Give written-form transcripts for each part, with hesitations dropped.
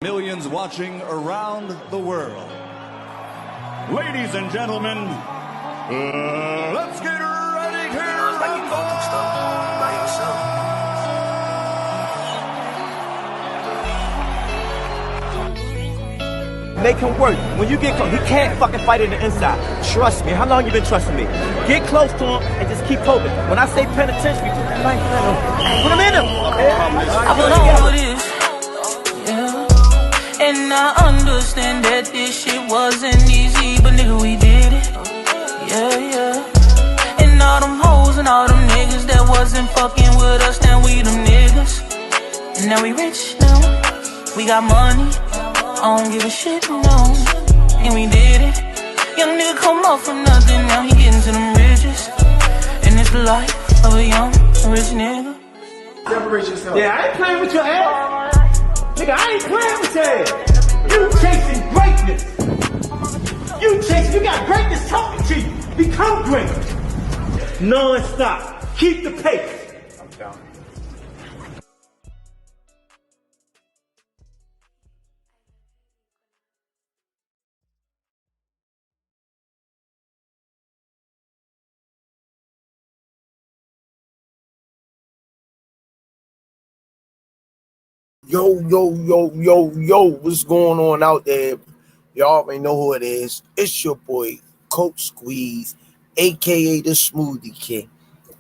Millions watching around the world. Ladies and gentlemen, let's get ready to Make him work. When you get close, he can't fucking fight in the inside. Trust me. How long you been trusting me? Get close to him and just keep poking. When I say penitentiary, put that knife in him. Put him in him. I know this. Yeah. And I understand that this shit wasn't easy, but nigga, we did it. Yeah, yeah. And all them hoes and all them niggas that wasn't fucking with us, now we them niggas. And now we rich now. We got money. I don't give a shit, no. And we did it. Young nigga come up from nothing, now he getting to them riches. And it's the life of a young rich nigga. Separate yourself. Yeah, I ain't playing with your ass. Nigga, I ain't playing with your ass. You chasing greatness. You got greatness talking to you. Become great. Non-stop. Keep the pace. I'm down. Yo, what's going on out there? Y'all already know who it is. It's your boy, Coach Squeeze, aka the Smoothie King.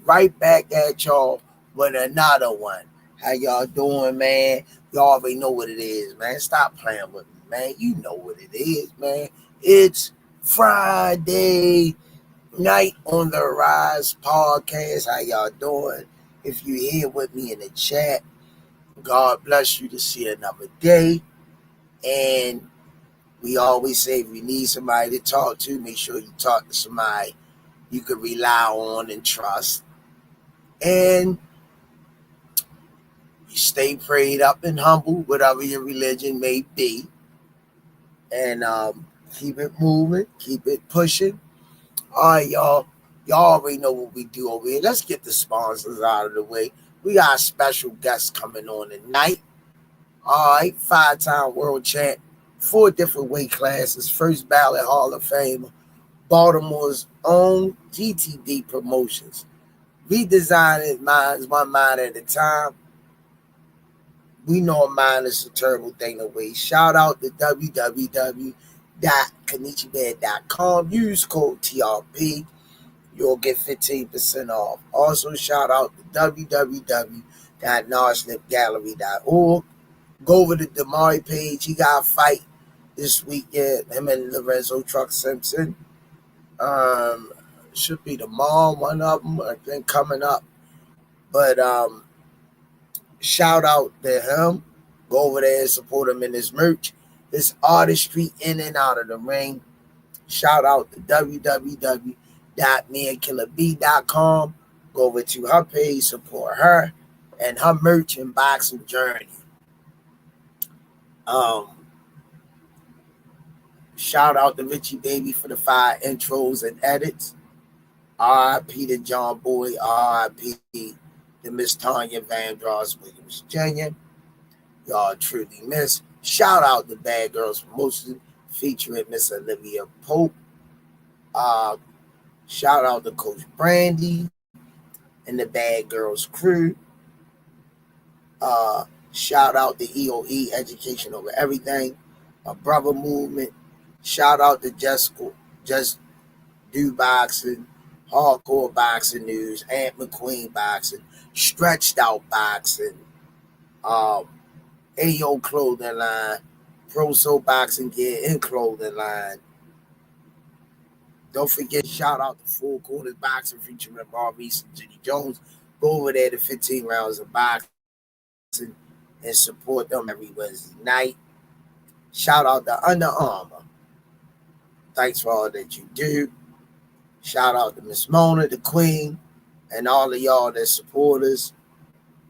Right back at y'all with another one. How y'all doing, man? Y'all already know what it is, man. Stop playing with me, man. You know what it is, man. It's Friday night on the Rize podcast. How y'all doing? If you're here with me in the chat, God bless you to see another day. And we always say if you need somebody to talk to, make sure you talk to somebody you can rely on and trust. And you stay prayed up and humble, whatever your religion may be. And keep it moving, keep it pushing. All right, y'all. Y'all already know what we do over here. Let's get the sponsors out of the way. We got a special guest coming on tonight. All right, 5-time world champ, 4 different weight classes, first ballot Hall of Famer, Baltimore's own GTD Promotions. Redesigning minds one mind at a time. We know a mind is a terrible thing to waste. Shout out to www.kanichibed.com. Use code TRP. You'll get 15% off. Also, shout out to www.narslipgallery.org. Go over to Damari page. He got a fight this weekend. Him and Lorenzo Truck Simpson. Should be tomorrow, one of them, I think, coming up. But shout out to him. Go over there and support him in his merch. His artistry in and out of the ring. Shout out to www.meandkillerb.com. Go over to her page, support her and her merch and boxing journey. Shout out to Richie Baby for the 5 intros and edits. R.I.P. to John Boy. R.I.P. to Miss Tanya Vandross Williams Jr. Y'all truly miss. Shout out to Bad Girls Promotion featuring Miss Olivia Pope. Shout out to Coach Brandy and the Bad Girls crew. Shout out to EOE, Education Over Everything. My brother movement. Shout out to Just Do Boxing, Hardcore Boxing News, Aunt McQueen Boxing, Stretched Out Boxing, AO Clothing Line, Pro Soul Boxing Gear and Clothing Line. Don't forget, shout out to Full Quarters Boxing featuring Maurice and Jenny Jones. Go over there to 15 rounds of boxing and support them every Wednesday night. Shout out to Under Armour. Thanks for all that you do. Shout out to Miss Mona, the Queen, and all of y'all that support us.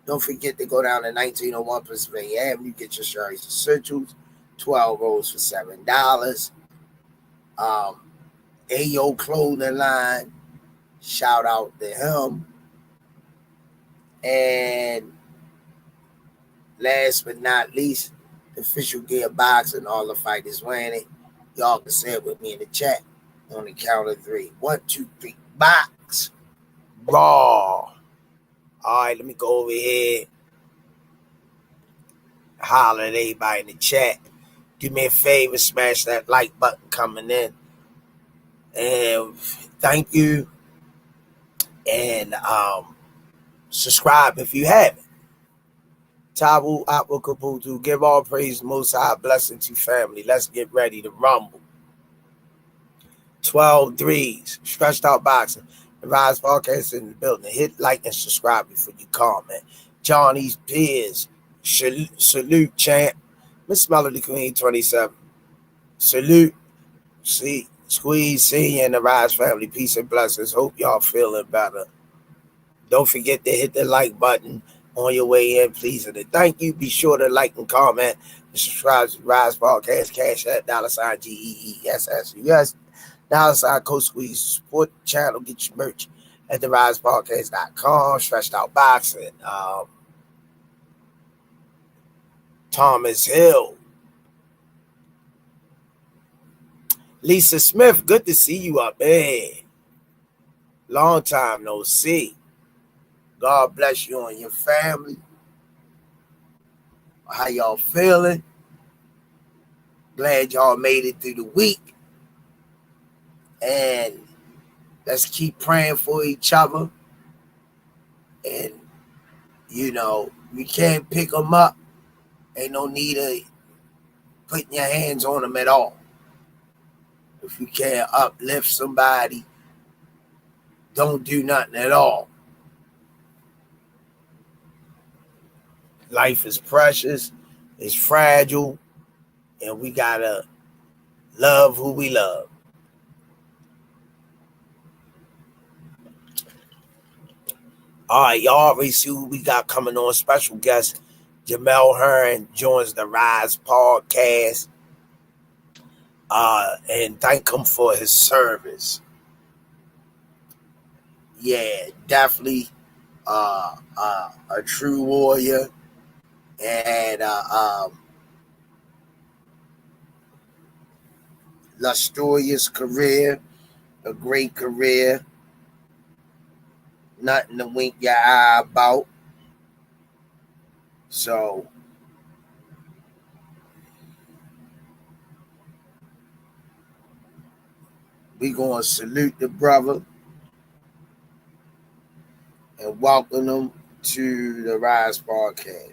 Don't forget to go down to 1901 Pennsylvania Avenue. Get your Sherry's Essentials. 12 rolls for $7. AO Clothing Line. Shout out to him. And last but not least, the official gear boxing, all the fighters wearing it. Y'all can say it with me in the chat on the count of 3. 1, 2, 3, box. Raw. All right, let me go over here. Holler at everybody in the chat. Do me a favor, smash that like button coming in. And thank you. And subscribe if you haven't. Tabu Apple Kabutu. Give all praise, most high blessing to family. Let's get ready to rumble. 12 threes. Stretched out boxing. The Rize Podcast in the building. Hit like and subscribe before you comment. Johnny's Peers. Salute, champ. Miss Melody Queen 27. Salute. See, Squeeze, see you and the Rize family. Peace and blessings. Hope y'all feeling better. Don't forget to hit the like button on your way in, please. And thank you. Be sure to like and comment and subscribe to Rize Podcast. Cash at $GEESSUS. $Coach Squeeze. Support the channel. Get your merch at therisepodcast.com. Stretched out boxing. Thomas Hill. Lisa Smith, good to see you up there. Long time no see. God bless you and your family. How y'all feeling? Glad y'all made it through the week. And let's keep praying for each other. And, you know, we can't pick them up. Ain't no need of putting your hands on them at all. If you can't uplift somebody, don't do nothing at all. Life is precious, it's fragile, and we gotta love who we love. All right, y'all already see who we got coming on. Special guest Jamel Herring joins the Rize Podcast. And thank him for his service. Yeah, definitely a true warrior. And lustrous career, a great career, nothing to wink your eye about. So we gonna salute the brother and welcome him to the Rize Podcast.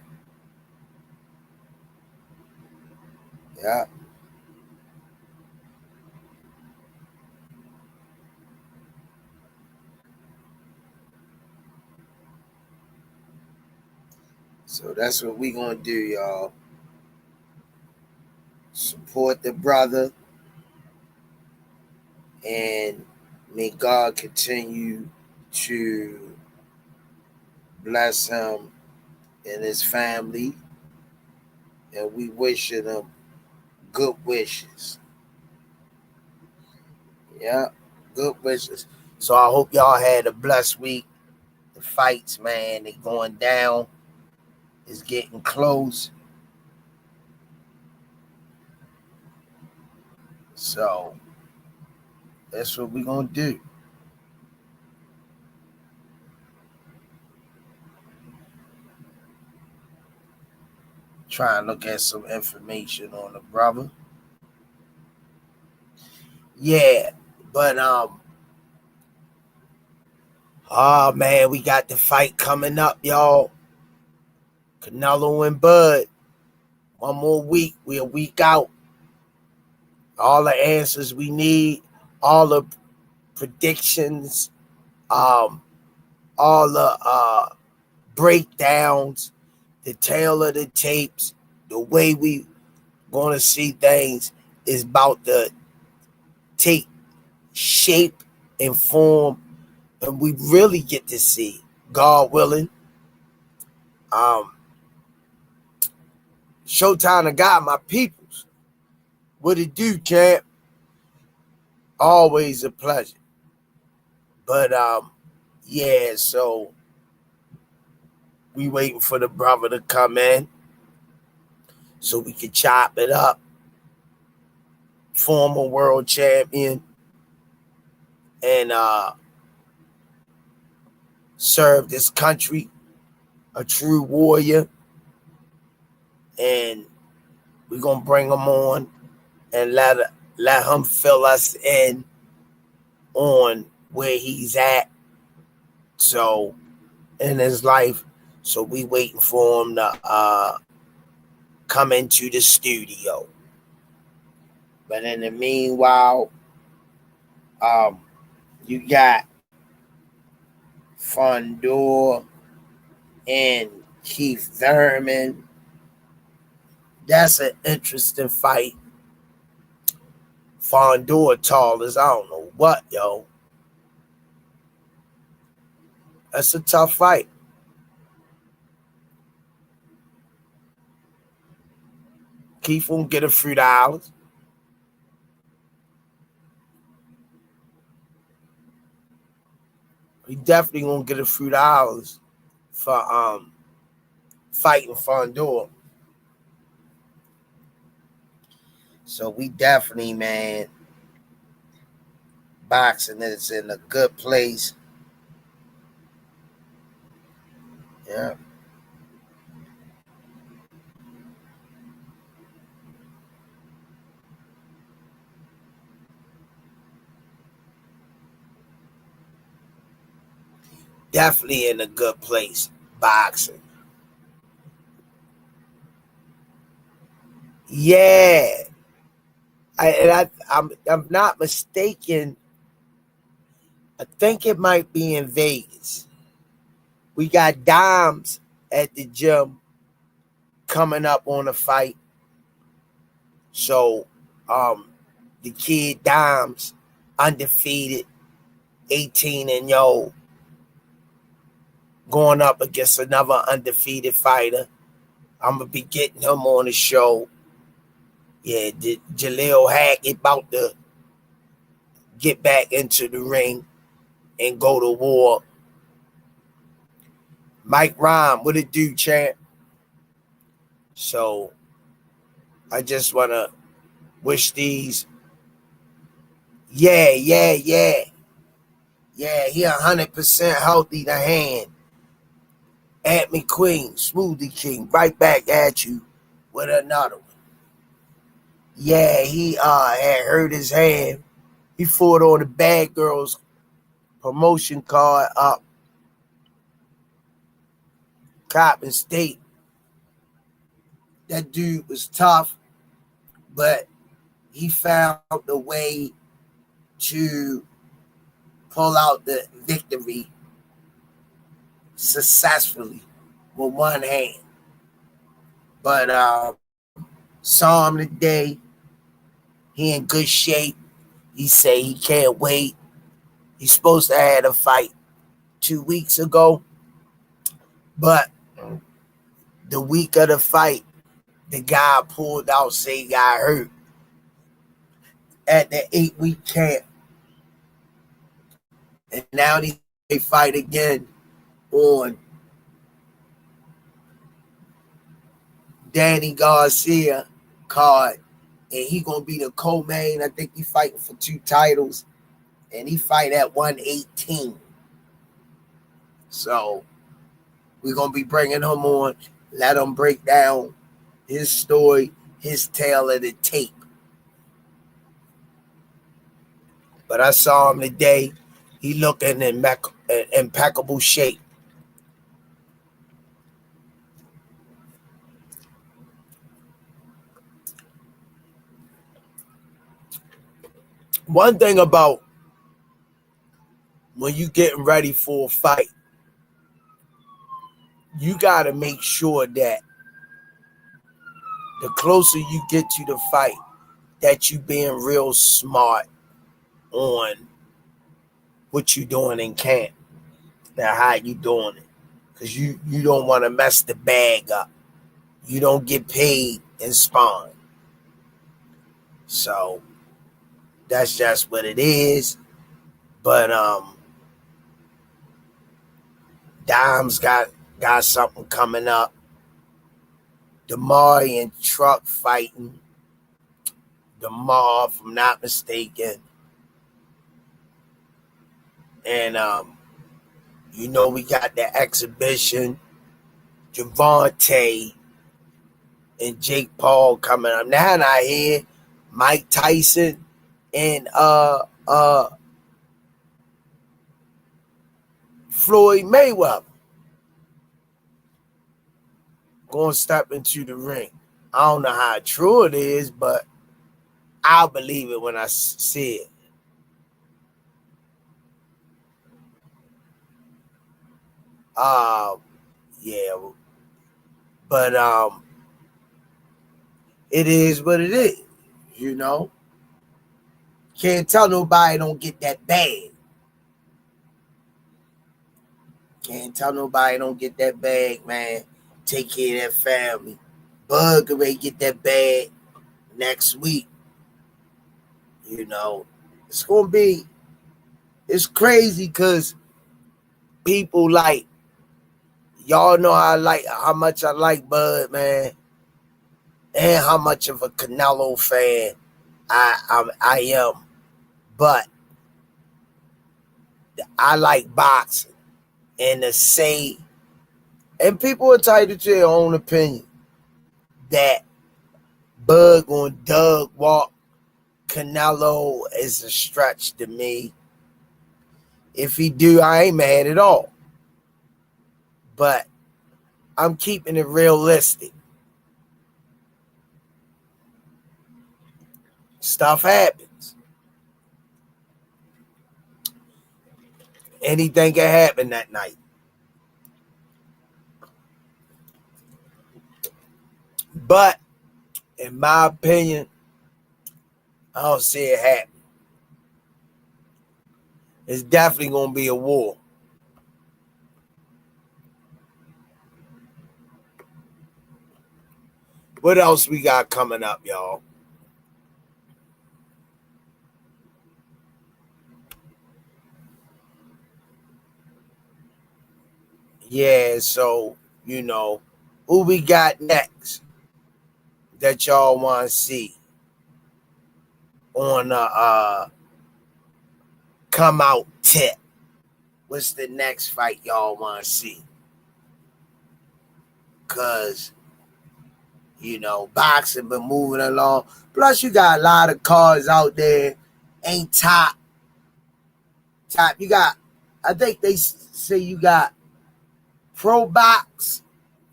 Yeah. So that's what we gonna do, y'all. Support the brother, and may God continue to bless him and his family, and we wishing him good wishes. Yeah, good wishes. So I hope y'all had a blessed week. The fights, man, they going down. It's getting close. So that's what we're going to do. Try and look at some information on the brother. Yeah, but oh man, we got the fight coming up, y'all. Canelo and Bud. One more week. We're a week out. All the answers we need, all the predictions, all the breakdowns, the tale of the tapes, the way we gonna see things is about to take shape and form, and we really get to see, God willing, Showtime to God, my peoples. What it do, champ? Always a pleasure. But yeah, so we waiting for the brother to come in. so we could chop it up. Former world champion and served this country, a true warrior. And we're going to bring him on and let him fill us in on where he's at. So, in his life. So we waiting for him to come into the studio. But in the meanwhile, you got Fondor and Keith Thurman. That's an interesting fight. Fondor tall as I don't know what, yo. That's a tough fight. Keith won't get a few dollars. He definitely won't get a few dollars for fighting Fondor. So we definitely, man, boxing is in a good place. Yeah. Definitely in a good place, boxing. Yeah. I'm not mistaken. I think it might be in Vegas. We got Dimes at the gym coming up on a fight. So the kid Dimes, undefeated, 18-0, going up against another undefeated fighter. I'm going to be getting him on the show. Yeah, Jaleel Hackett about to get back into the ring and go to war. Mike Rhyme, what it do, champ? So I just want to wish these. Yeah, he 100% healthy to hand. At McQueen, Smoothie King, right back at you with another one. Yeah, he had hurt his hand. He fought on the Bad Girls promotion card up Coppin State. That dude was tough, but he found a way to pull out the victory successfully with one hand. But saw him today. He in good shape. He say he can't wait. He's supposed to have a fight 2 weeks ago, but the week of the fight, the guy pulled out, say he got hurt at the 8-week camp. And now they fight again on Danny Garcia card. And he going to be the co-main. I think he fighting for 2 titles. And he fight at 118. So we're going to be bringing him on. Let him break down his story, his tale of the tape. But I saw him today. He looking in impeccable shape. One thing about when you getting ready for a fight, you got to make sure that the closer you get to the fight, that you being real smart on what you doing in camp. Now, how you doing it? Because you don't want to mess the bag up. You don't get paid in sparring. So that's just what it is. But Dime's got something coming up. Damari and Truck fighting. Damar, if I'm not mistaken. And, we got the exhibition. Javante and Jake Paul coming up. Now I hear Mike Tyson and Floyd Mayweather going to step into the ring. I don't know how true it is, but I'll believe it when I see it. Yeah, but it is what it is, Can't tell nobody don't get that bag. Can't tell nobody don't get that bag, man. Take care of that family. Bug can get that bag next week. It's gonna be. It's crazy because people like. Y'all know how much I like Bud, man, and how much of a Canelo fan I am. But I like boxing, and to say, and people are entitled to their own opinion, that Bud on Doug walk Canelo is a stretch to me. If he do, I ain't mad at all. But I'm keeping it realistic. Stuff happens. Anything can happen that night. But in my opinion, I don't see it happen. It's definitely going to be a war. What else we got coming up, y'all? Yeah, so, who we got next that y'all want to see on come out tip? What's the next fight y'all want to see? Because, boxing been moving along. Plus, you got a lot of cards out there. Ain't top. You got, I think they say you got pro box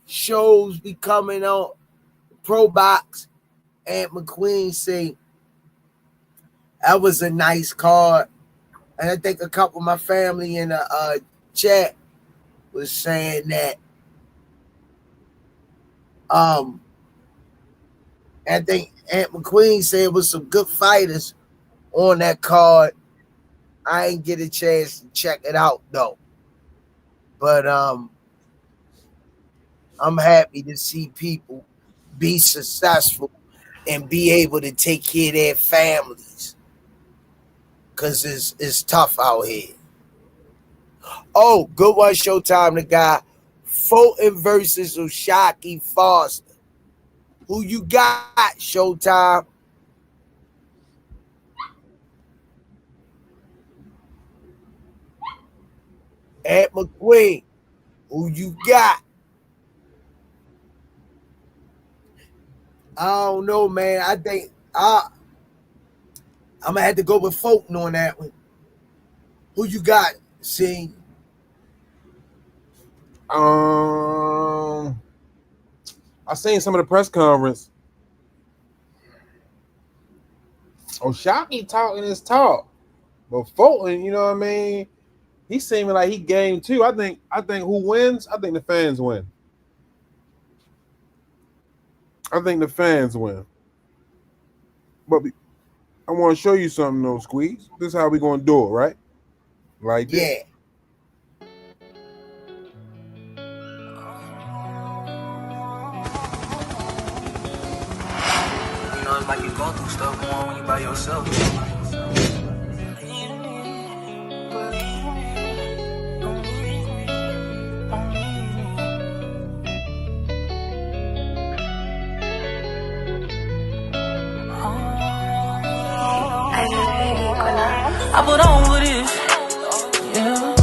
shows be coming on. Pro box. Aunt McQueen say that was a nice card. And I think a couple of my family in the chat was saying that I think Aunt McQueen said it was some good fighters on that card. I ain't get a chance to check it out though. But I'm happy to see people be successful and be able to take care of their families. Cause it's tough out here. Oh, good one, Showtime. The guy Fulton versus Ushaki Foster. Who you got, Showtime? Aunt McQueen. Who you got? I don't know, man. I think I'm gonna have to go with Fulton on that one. Who you got, see? I seen some of the press conference. Oshaki talking his talk, but Fulton, you know what I mean? He seeming like he game too. I think who wins? I think the fans win. I think the fans win. But I want to show you something, though, Squeeze. This is how we gonna do it, right? Like this. Yeah. It's like you go through stuff going when you by yourself. I put on for this, yeah.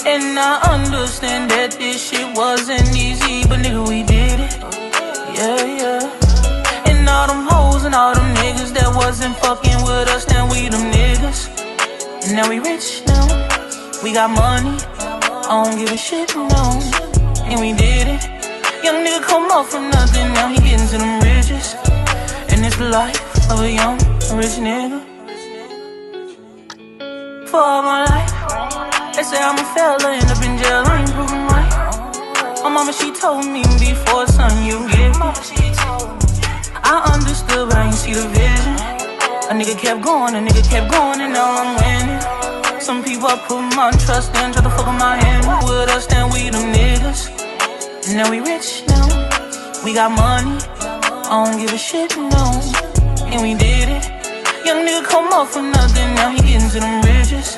And I understand that this shit wasn't easy, but nigga, we did it, yeah, yeah. And all them hoes and all them niggas that wasn't fucking with us, now we them niggas. And now we rich now, we got money, I don't give a shit, no. And we did it. Young nigga come up from nothing, now he getting to them riches. And it's the life of a young, rich nigga. For all my life, they say I'm a fella, end up in jail, I ain't proving right. My mama, she told me before, son, you get it. I understood, but I ain't see the vision. A nigga kept going, and now I'm winning. Some people I put my trust in, try to fuck with my hand. With us, then we them niggas. And now we rich now, we got money, I don't give a shit, no. And we did it. Young nigga come up from nothing, now he getting to them riches.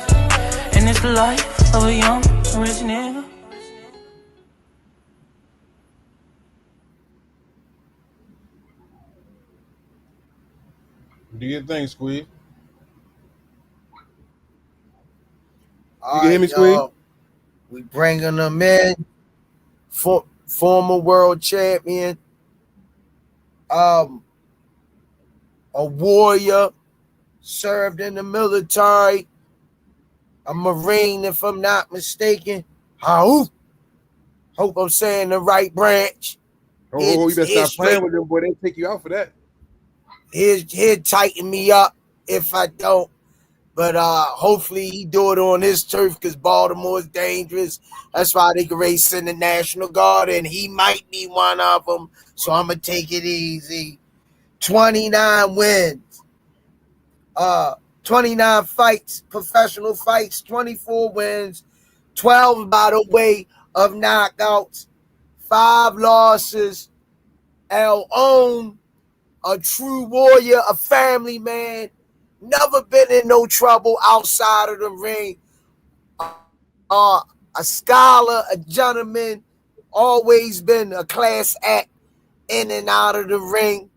And it's the life of a young, rich nigga. Do your thing, Squeeze. All can hear me, right, Squeeze? y'all. We bringing them in. Former world champion, a warrior, served in the military, a Marine, if I'm not mistaken. Hope I'm saying the right branch. Oh, you better stop playing with them, boy. They take you out for that. He'll tighten me up if I don't. But hopefully he do it on his turf because Baltimore is dangerous. That's why they can race in the National Guard, and he might be one of them. So I'm going to take it easy. 29 wins. 29 fights, professional fights, 24 wins, 12 by the way of knockouts, 5 losses. El Own, a true warrior, a family man. Never been in no trouble outside of the ring. A scholar, a gentleman, always been a class act in and out of the ring.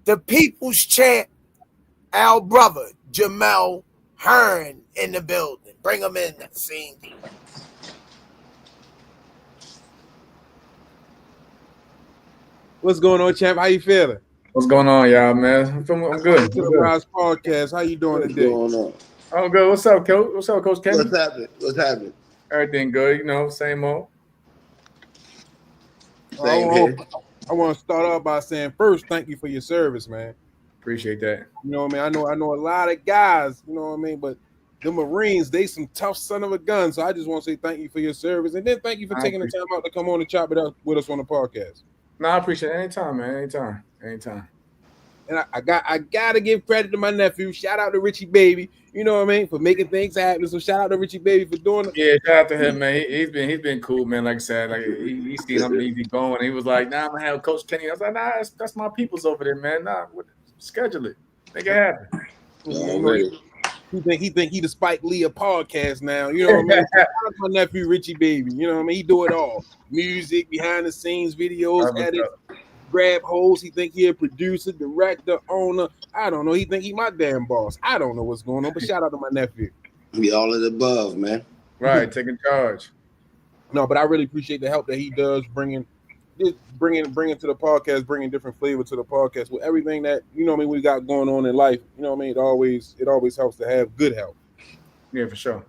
The people's champ, our brother, Jamel Herring, in the building. Bring him in that scene. What's going on, champ? How you feeling? What's going on, y'all, man? I'm good. To the Rize podcast. How you doing today? What's going on? I'm good. What's up, Coach? What's up, Coach Kenny? What's happening? Everything good, same old. I want to start off by saying first, thank you for your service, man. Appreciate that. You know what I mean? I know a lot of guys, you know what I mean, but the Marines, they some tough son of a gun. So I just want to say thank you for your service, and then thank you for taking the time out to come on and chop it up with us on the podcast. No, I appreciate it. Anytime, man. Anytime. And I got to give credit to my nephew. Shout out to Richie Baby, you know what I mean, for making things happen. So shout out to Richie Baby for doing it. Yeah, shout out to him, man. He's been cool, man. Like I said, like he's seen I'm easy going. He was like, "Nah, I'm gonna have Coach Kenny." I was like, "Nah, that's my people's over there, man. Nah, schedule it, make it happen." He think he the Spike Lee of podcast now. You know what I mean? Shout out to my nephew Richie Baby. You know what I mean? He do it all: music, behind the scenes videos, edit, grab holes. He think he a producer, director, owner. I don't know. He think he my damn boss. I don't know what's going on. But shout out to my nephew. Be all of the above, man. Right, taking charge. No, but I really appreciate the help that he does bringing to the podcast, bringing different flavor to the podcast with everything that we got going on in life. You know what I mean? It always helps to have good help. Yeah, for sure.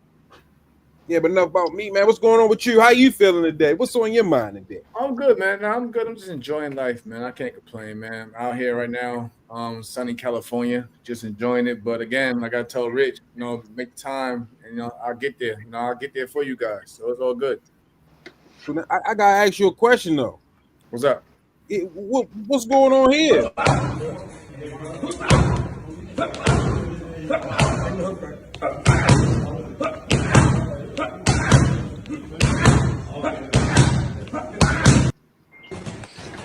Yeah, but enough about me, man. What's going on with you? How you feeling today? What's on your mind today? I'm good, man. No, I'm good. I'm just enjoying life, man. I can't complain, man. Out here right now, sunny California, just enjoying it. But again, like I told Rich, make time, and I'll get there. I'll get there for you guys. So it's all good. So I gotta ask you a question though. What's up? What's going on here?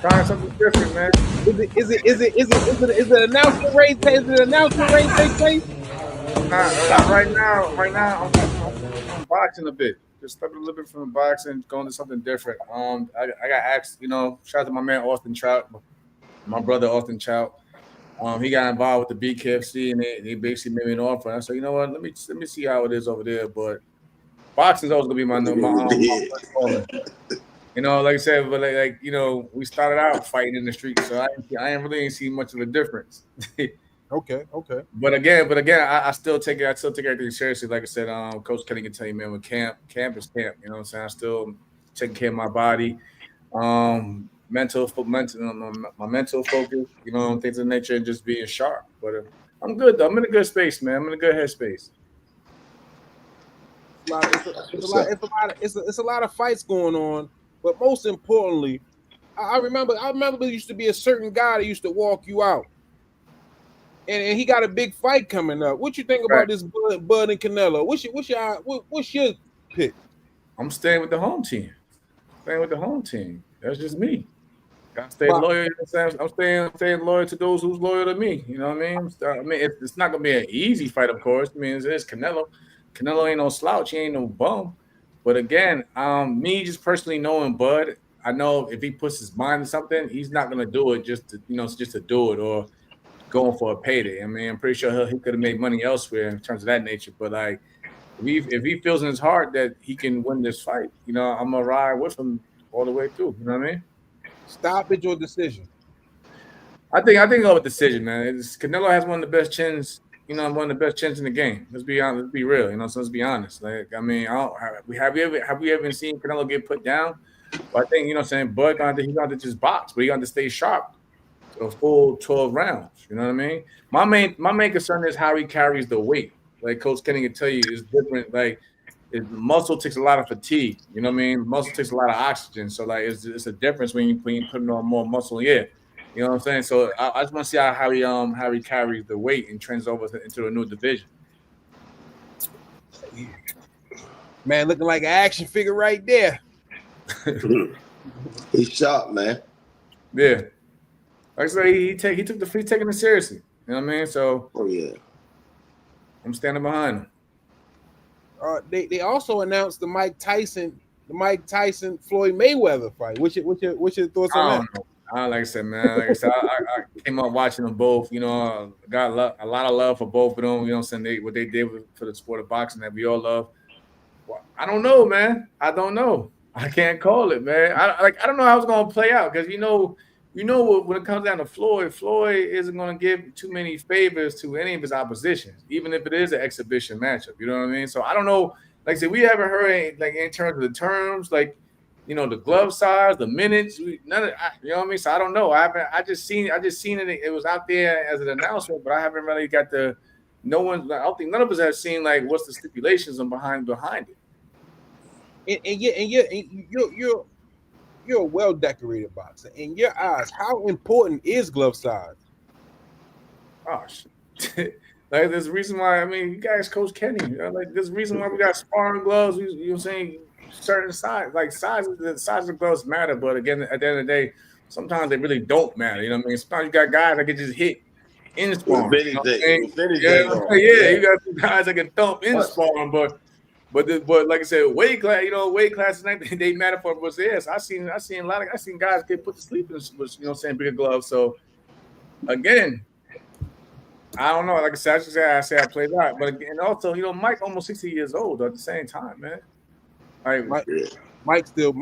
Trying something different, man. Is it announcement race? Is it announcement race take place? Not right now. Right now, I'm boxing a bit. Just stepping a little bit from the boxing, going to something different. I got asked, shout out to my man Austin Trout, my brother Austin Trout. He got involved with the BKFC, and they basically made me an offer. I said, you know what? Let me see how it is over there. But boxing's always gonna be my first calling. You know, like I said, but like you know, we started out fighting in the street, so I ain't really see much of a difference. Okay. But again, I still take it. I still take everything seriously. Like I said, Coach Kenny can tell you, man, when camp is camp. You know what I'm saying? I still taking care of my body, my mental focus. You know, things of nature, and just being sharp. But I'm good though. I'm in a good space, man. I'm in a good headspace. It's a lot of fights going on, but most importantly, I remember there used to be a certain guy that used to walk you out. And he got a big fight coming up. What you think about this Bud and Canelo? What's your pick? I'm staying with the home team. That's just me. Gotta stay loyal. I'm staying loyal to those who's loyal to me. You know what I mean? It's not gonna be an easy fight, of course. I mean, it's Canelo. Canelo ain't no slouch. He ain't no bum. But again, me just personally knowing Bud, I know if he puts his mind to something, he's not gonna do it just to do it or going for a payday. I mean, I'm pretty sure he could have made money elsewhere in terms of that nature. But like, if he feels in his heart that he can win this fight, you know, I'm gonna ride with him all the way through. You know what I mean? Stoppage or decision? I think I'll go with decision, man. Canelo has one of the best chins. You know, one of the best chins in the game. Let's be honest. Let's be real. You know, so let's be honest. Like, I mean, have we ever seen Canelo get put down? But I think, you know what I'm saying, Bud he's got to just box, but he got to stay sharp a full 12 rounds. You know what I mean? My main concern is how he carries the weight. Like Coach Kenny can tell you, is different. Like, muscle takes a lot of fatigue. You know what I mean? Muscle takes a lot of oxygen. So like, it's a difference when you put on more muscle. Yeah. You know what I'm saying? So I just want to see how he carries the weight and trends over into a new division. Man, looking like an action figure right there. He's sharp, man. Yeah. Like I say, he's taking it seriously. You know what I mean? So I'm standing behind him. They also announced the Mike Tyson Floyd Mayweather fight. What's your thoughts on that? Like I said, man. Like I said, I came up watching them both. You know, got a lot of love for both of them. You know what I'm saying? What they did for the sport of boxing that we all love. Well, I don't know, man. I don't know. I can't call it, man. I don't know how it's gonna play out because you know when it comes down to Floyd isn't gonna give too many favors to any of his oppositions, even if it is an exhibition matchup. You know what I mean? So I don't know. Like I said, we haven't heard like in terms of the terms, like, you know, the glove size, the minutes, none of you know what I mean? So I don't know. I just seen it. It was out there as an announcement, but I haven't really got I don't think none of us have seen like what's the stipulations and behind it. You're a well decorated boxer. In your eyes, how important is glove size? Oh shit. Like there's a reason why, I mean, you guys Coach Kenny, you know, like there's a reason why we got sparring gloves, you know what I'm saying? Certain size, like the size of gloves matter, but again, at the end of the day, sometimes they really don't matter. You know what I mean? Sometimes you got guys that can just hit in sparring. You got some guys that can thump in sparring, but like I said, weight classes they matter for us. Yes, I seen guys get put to sleep in, you know what I'm saying, bigger gloves. So again, I don't know. Like I said, I played out, but again, also, you know, Mike almost 60 years old at the same time, man. Like Mike still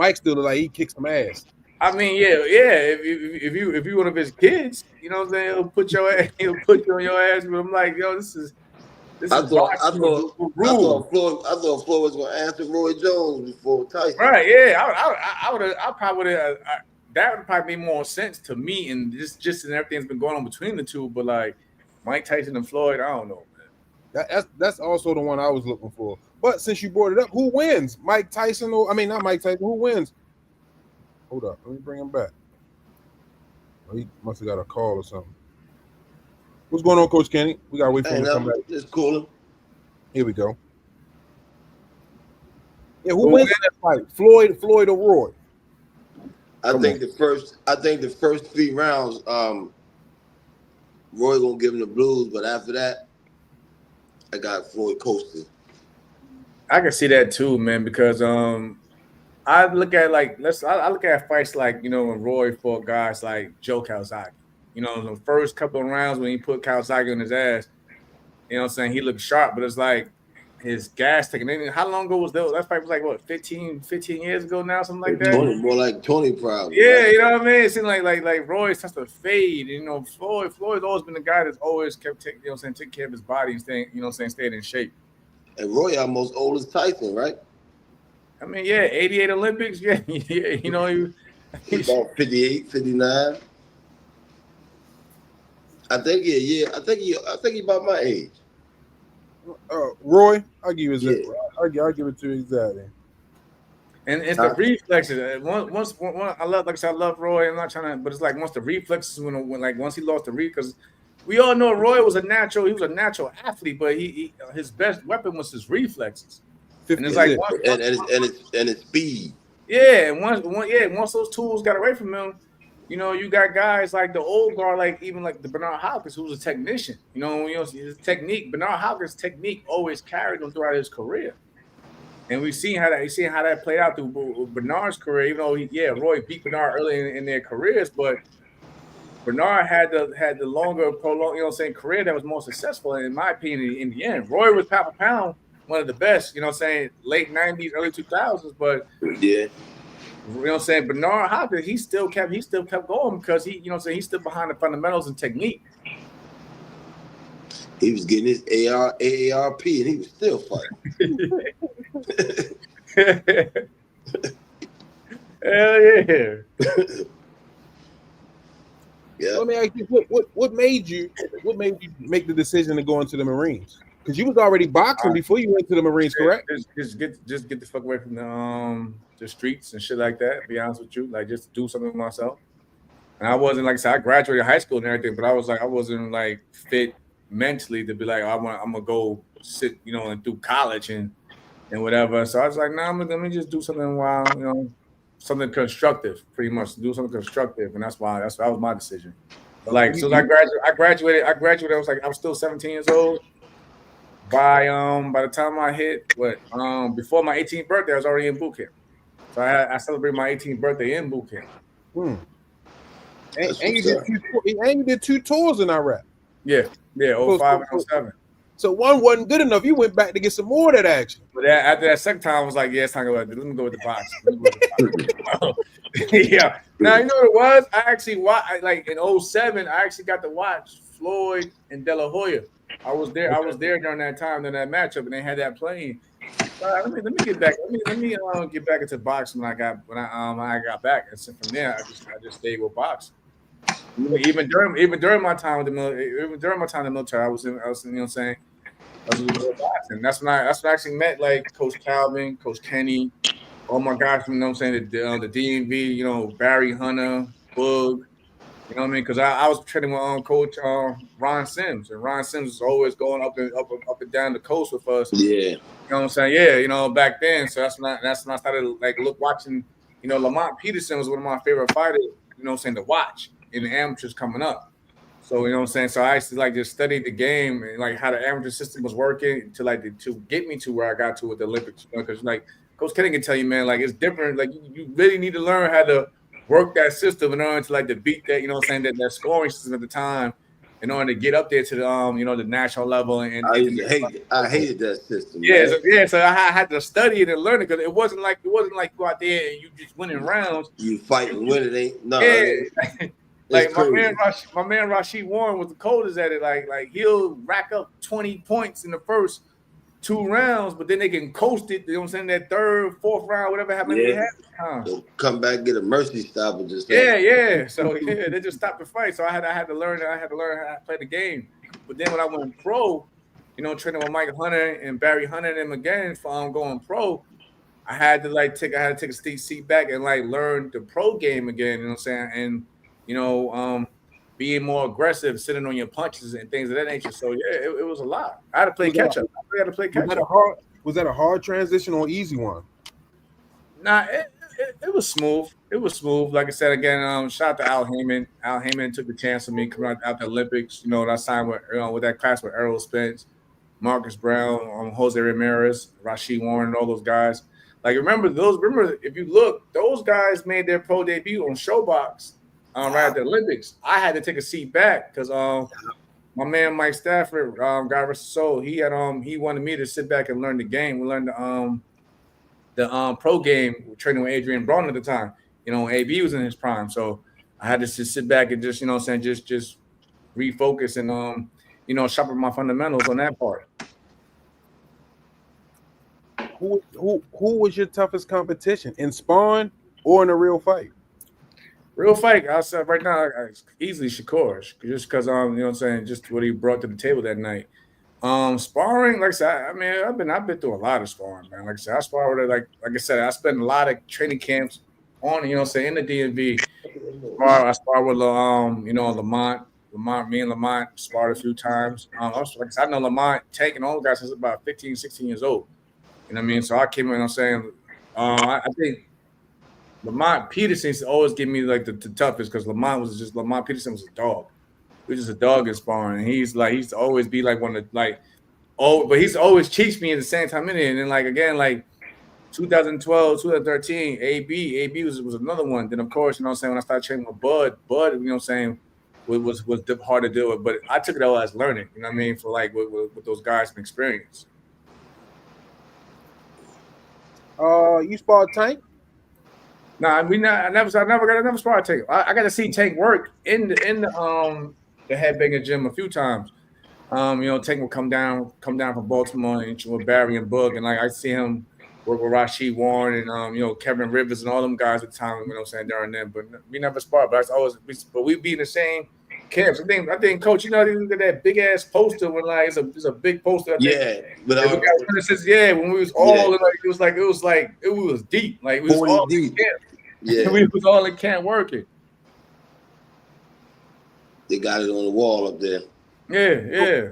like he kicks some ass. I mean, yeah. If you one of his kids, you know what I'm saying, he'll put you on your ass. But I'm like, yo, this is. I thought Floyd was going to answer Roy Jones before Tyson. Right? Yeah, I probably would have. That would probably make more sense to me, and just and everything's been going on between the two. But like Mike Tyson and Floyd, I don't know, man. That's also the one I was looking for. But since you brought it up, who wins? Mike Tyson? Not Mike Tyson. Who wins? Hold up. Let me bring him back. Oh, he must have got a call or something. What's going on, Coach Kenny? We got to wait for him to come back. Just cool. Here we go. Yeah, who wins that fight? Floyd or Roy? I think the first 3 rounds, Roy gonna give him the blues, but after that, I got Floyd coasting. I can see that too, man, because I look at fights like, you know, when Roy fought guys like Joe Calzaghe. You know, the first couple of rounds when he put Kawasaki on his ass, you know what I'm saying? He looked sharp, but it's like his gas taking. How long ago was that? That fight was like, what, 15 years ago now, something like that? 20, more like 20 probably. Yeah, right? you know what I mean? It seemed like Roy starts to fade. You know, Floyd's always been the guy that's always kept taking care of his body and staying, you know what I'm saying, staying in shape. And Roy almost old as Tyson, right? I mean, yeah, 88 Olympics, yeah, you know, He's about 58, 59. I think he about my age. Roy, I'll give you his. Yeah. I'll give it to you exactly. And it's the reflexes. Once I love, like I said, I love Roy. I'm not trying to, but it's like once the reflexes when like once he lost the because we all know Roy was a natural. He was a natural athlete, but he his best weapon was his reflexes. And it's like and it's speed. Yeah, and once those tools got away from him, you know, you got guys like the old guard, like even like the Bernard Hopkins, who was a technician. You know, his technique, Bernard Hopkins' technique always carried him throughout his career. And we've seen how that played out through Bernard's career. Even though Roy beat Bernard early in their careers, but Bernard had the longer prolonged, you know what I'm saying, career that was more successful, in my opinion, in the end. Roy was pound for pound one of the best, you know what I'm saying, late 90s, early 2000s, but yeah. You know what I'm saying? Bernard Hopkins, he still kept going because he, you know what I'm saying, he's still behind the fundamentals and technique. He was getting his AARP and he was still fighting. Hell yeah. Yeah. Let me ask you, what made you make the decision to go into the Marines? Because you was already boxing before you went to the Marines, correct? Just get the fuck away from the streets and shit like that. To be honest with you, like just do something with myself. And I wasn't, like I said, I graduated high school and everything, but I wasn't like fit mentally to be like, I'm gonna go sit, you know, and do college and whatever. So I was like, nah, let me just do something while, you know, something constructive, pretty much do something constructive, and that was my decision. But like, so I graduated. I was still 17 years old. By the time I hit before my 18th birthday, I was already in boot camp. So I celebrated my 18th birthday in boot camp. And you did two tours in Iraq. Yeah, 05 and 07. So one wasn't good enough. You went back to get some more of that action. But after that second time, I was like, yeah, it's time to go. Let me go with the box. Yeah. Now you know what it was? I actually like in 07, I actually got to watch Floyd and De La Hoya. I was there during that time, during that matchup, and they had that playing. Let me get back. Let me get back into boxing when I got back. And so from there, I just stayed with boxing. Even during my time with the military, in the military, I was you know what I'm saying, I was doing boxing. That's when I actually met like Coach Calvin, Coach Kenny, all my guys from, you know what I'm saying, the DMV, you know, Barry Hunter, Boog. You know what I mean? Because I was training with Coach Ron Sims, and Ron Sims was always going up and down the coast with us. Yeah. You know what I'm saying? Yeah, you know, back then. So that's when I started watching. You know, Lamont Peterson was one of my favorite fighters. You know what I'm saying, to watch in the amateurs coming up. So you know what I'm saying. So I actually just studied the game and like how the amateur system was working to get me to where I got to with the Olympics. You know, because like Coach Kenny can tell you, man, like it's different. Like you really need to learn how to work that system in order to beat that, you know what I'm saying, that scoring system at the time in order to get up there to the you know, the national level. And I hated that system. Yeah, so I had to study it and learn it because it wasn't like you out there and you just winning rounds. You fight and win, it ain't no. Yeah. Like my man Rashid Warren was the coldest at it. Like he'll rack up 20 points in the first 2 rounds, but then they can coast it. You know what I'm saying? That third, fourth round, whatever happened, they had they'll come back, get a mercy stop, and just yeah. So they just stopped the fight. So I had to learn. how to play the game. But then when I went pro, you know, training with Mike Hunter and Barry Hunter and them again, for going pro, I had to take a seat back and learn the pro game again. You know what I'm saying? And you know, being more aggressive, sitting on your punches and things of that nature. So yeah, it was a lot. I had to play catch up. Was that a hard transition or easy one? Nah, it was smooth. It was smooth. Like I said again, shout out to Al Heyman. Al Heyman took the chance on me coming out the Olympics. You know, I signed with that class with Errol Spence, Marcus Brown, Jose Ramirez, Rashid Warren, and all those guys. Like remember if you look, those guys made their pro debut on Showbox right at the Olympics. I had to take a seat back because my man Mike Stafford, God rest his soul, he wanted me to sit back and learn the game. We learned the pro game training with Adrian Braun at the time. You know, AB was in his prime, so I had to just sit back and just, you know what I'm saying, just refocus and you know, sharpen my fundamentals on that part. Who was your toughest competition in sparring or in a real fight? Real fight, I'll say right now, easily Shakur, just because you know what I'm saying, just what he brought to the table that night. Sparring, like I said, I mean, I've been through a lot of sparring, man. Like I said, I spar with it, like I said, I spent a lot of training camps on, you know, say in the DMV. I spar with you know, Lamont, me and Lamont sparred a few times. Also, like I said, I know Lamont, Tank, and all the guys since about 15, 16 years old. You know what I mean? So I came in, I'm saying, I think Lamont Peterson used to always give me like the toughest because Lamont Peterson was a dog. He was just a dog in sparring. And he used to always be like one of the, like, but he's always cheats me at the same time in it. And then like again, like 2012, 2013, AB was another one. Then of course, you know what I'm saying, when I started training with Bud, you know what I'm saying, was hard to deal with. But I took it all as learning, you know what I mean, for like with those guys from experience. You sparred Tank? Nah, I never sparred Tank. I got to see Tank work in the headbanger gym a few times. You know, Tank will come down from Baltimore and with Barry and Bug, and like I see him work with Rashid Warren and you know, Kevin Rivers and all them guys at the time. You know what I'm saying, during then, but we never sparred. But we be in the same camps. I think, Coach, you know, you look at that big ass poster when like it's a big poster. But when we was all like, it was deep. Like we was all deep. In camp. Yeah, we was all in camp working. They got it on the wall up there. Yeah.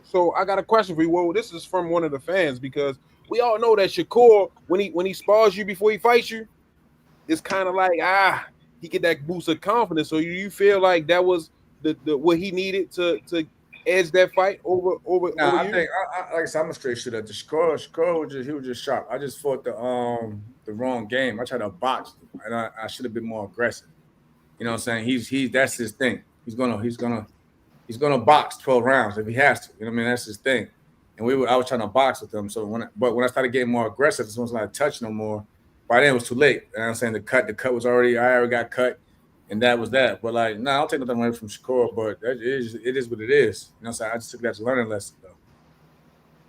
So I got a question for you. Well, this is from one of the fans because we all know that Shakur, when he spars you before he fights you, it's kind of like he get that boost of confidence. So you feel like that was the what he needed to edge that fight over you? I think like I said, I'm a straight shooter. The Shakur he was just sharp. I just fought the wrong game. I tried to box, and I should have been more aggressive. You know what I'm saying? He's that's his thing. He's gonna box 12 rounds if he has to. You know what I mean? That's his thing. And I was trying to box with him. So when I started getting more aggressive, it wasn't like touch no more. By then it was too late. And I'm saying the cut was already, I already got cut, and that was that. But like, I don't take nothing away from Shakur, but it is what it is. You know what I'm saying? I just took that as a learning lesson though.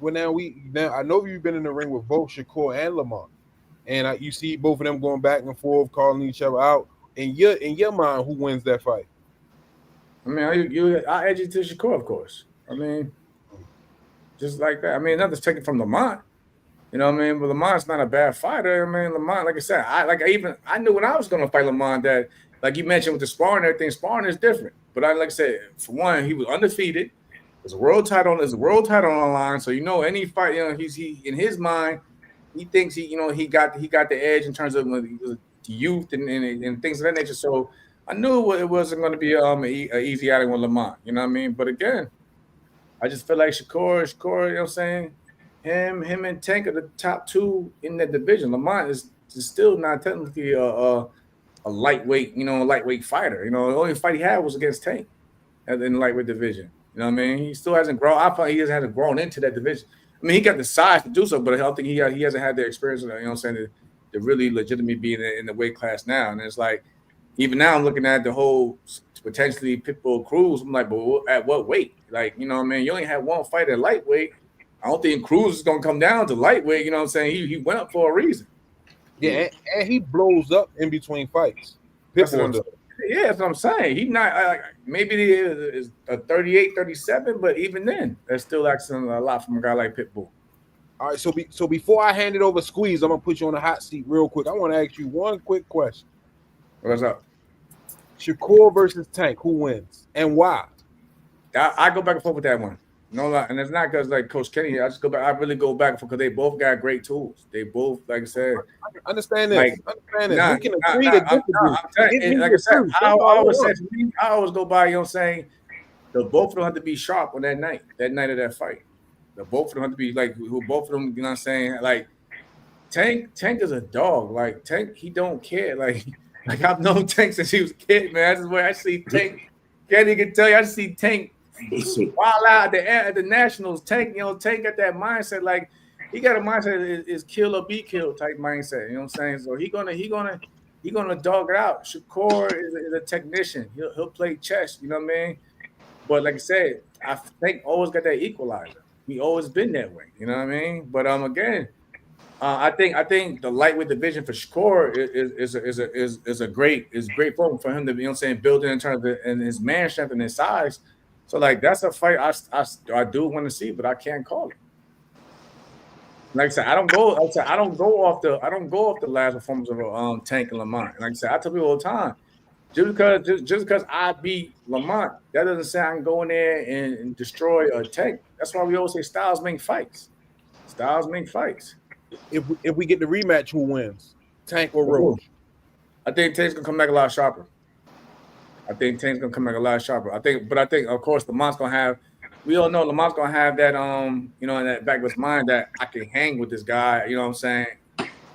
Well, now I know you've been in the ring with both Shakur and Lamont, and you see both of them going back and forth, calling each other out. In your mind, who wins that fight? I mean, I edge it to Shakur, of course. I mean, just like that. I mean, nothing's taken from Lamont. You know what I mean? But Lamont's not a bad fighter. I mean, Lamont, like I said, I knew when I was gonna fight Lamont that, like you mentioned with the sparring and everything, sparring is different. But like I said, for one, he was undefeated. There's a world title on the line. So you know, any fight, you know, he in his mind, he thinks he got the edge in terms of the youth and things of that nature. So I knew it wasn't going to be an easy outing with Lamont. You know what I mean? But again, I just feel like Shakur, you know what I'm saying? Him and Tank are the top two in that division. Lamont is still not technically a lightweight fighter. You know, the only fight he had was against Tank in the lightweight division. You know what I mean? He still hasn't grown. I thought he hasn't grown into that division. I mean, he got the size to do so, but I don't think he hasn't had the experience, you know what I'm saying, to really legitimately be in the weight class now. And it's like, even now I'm looking at the whole potentially Pitbull Cruz. I'm like, but at what weight? Like, you know what I mean? You only had one fight at lightweight. I don't think Cruz is going to come down to lightweight. You know what I'm saying? He went up for a reason. Yeah, and he blows up in between fights. Pitbull does. Yeah, that's what I'm saying. He not maybe he is a 38, 37, but even then, that's still asking a lot from a guy like Pitbull. All right, so before I hand it over, Squeeze, I'm gonna put you on the hot seat real quick. I want to ask you one quick question. What's up? Shakur versus Tank, who wins and why? I go back and forth with that one. No lie, and it's not because like Coach Kenny. I just go back. I really go back because they both got great tools. They both, like I said, understand this. Like, understand this. We can agree to disagree. Like I said, I always go by. You know what I'm saying? The both of them have to be sharp on that night of that fight. The both of them have to be like who both of them. You know what I'm saying? Like Tank is a dog. Like Tank, he don't care. Like Like I've known Tank since he was a kid, man. That's where I see Tank. Can't even tell you, I see Tank wild out at the Nationals. Tank, Tank got that mindset. Like he got a mindset is kill or be killed type mindset. You know what I'm saying? So he gonna dog it out. Shakur is a technician. He'll play chess. You know what I mean? But like I said, I think always got that equalizer. He always been that way. You know what I mean? But again, I think the lightweight division for Shakur is great for him to be, building in terms of and his man strength and his size. So like that's a fight I do want to see, but I can't call it. Like I said, I don't go off the last performance of Tank and Lamont. Like I said, I tell people all the time, just because I beat Lamont, that doesn't say I can go in there and destroy a Tank. That's why we always say styles make fights. Styles make fights. If we get the rematch, who wins? Tank or Roach? I think Tank's gonna come back a lot sharper. I think, I think of course Lamont's gonna have. We all know Lamont's gonna have that in that back of his mind that I can hang with this guy. You know what I'm saying?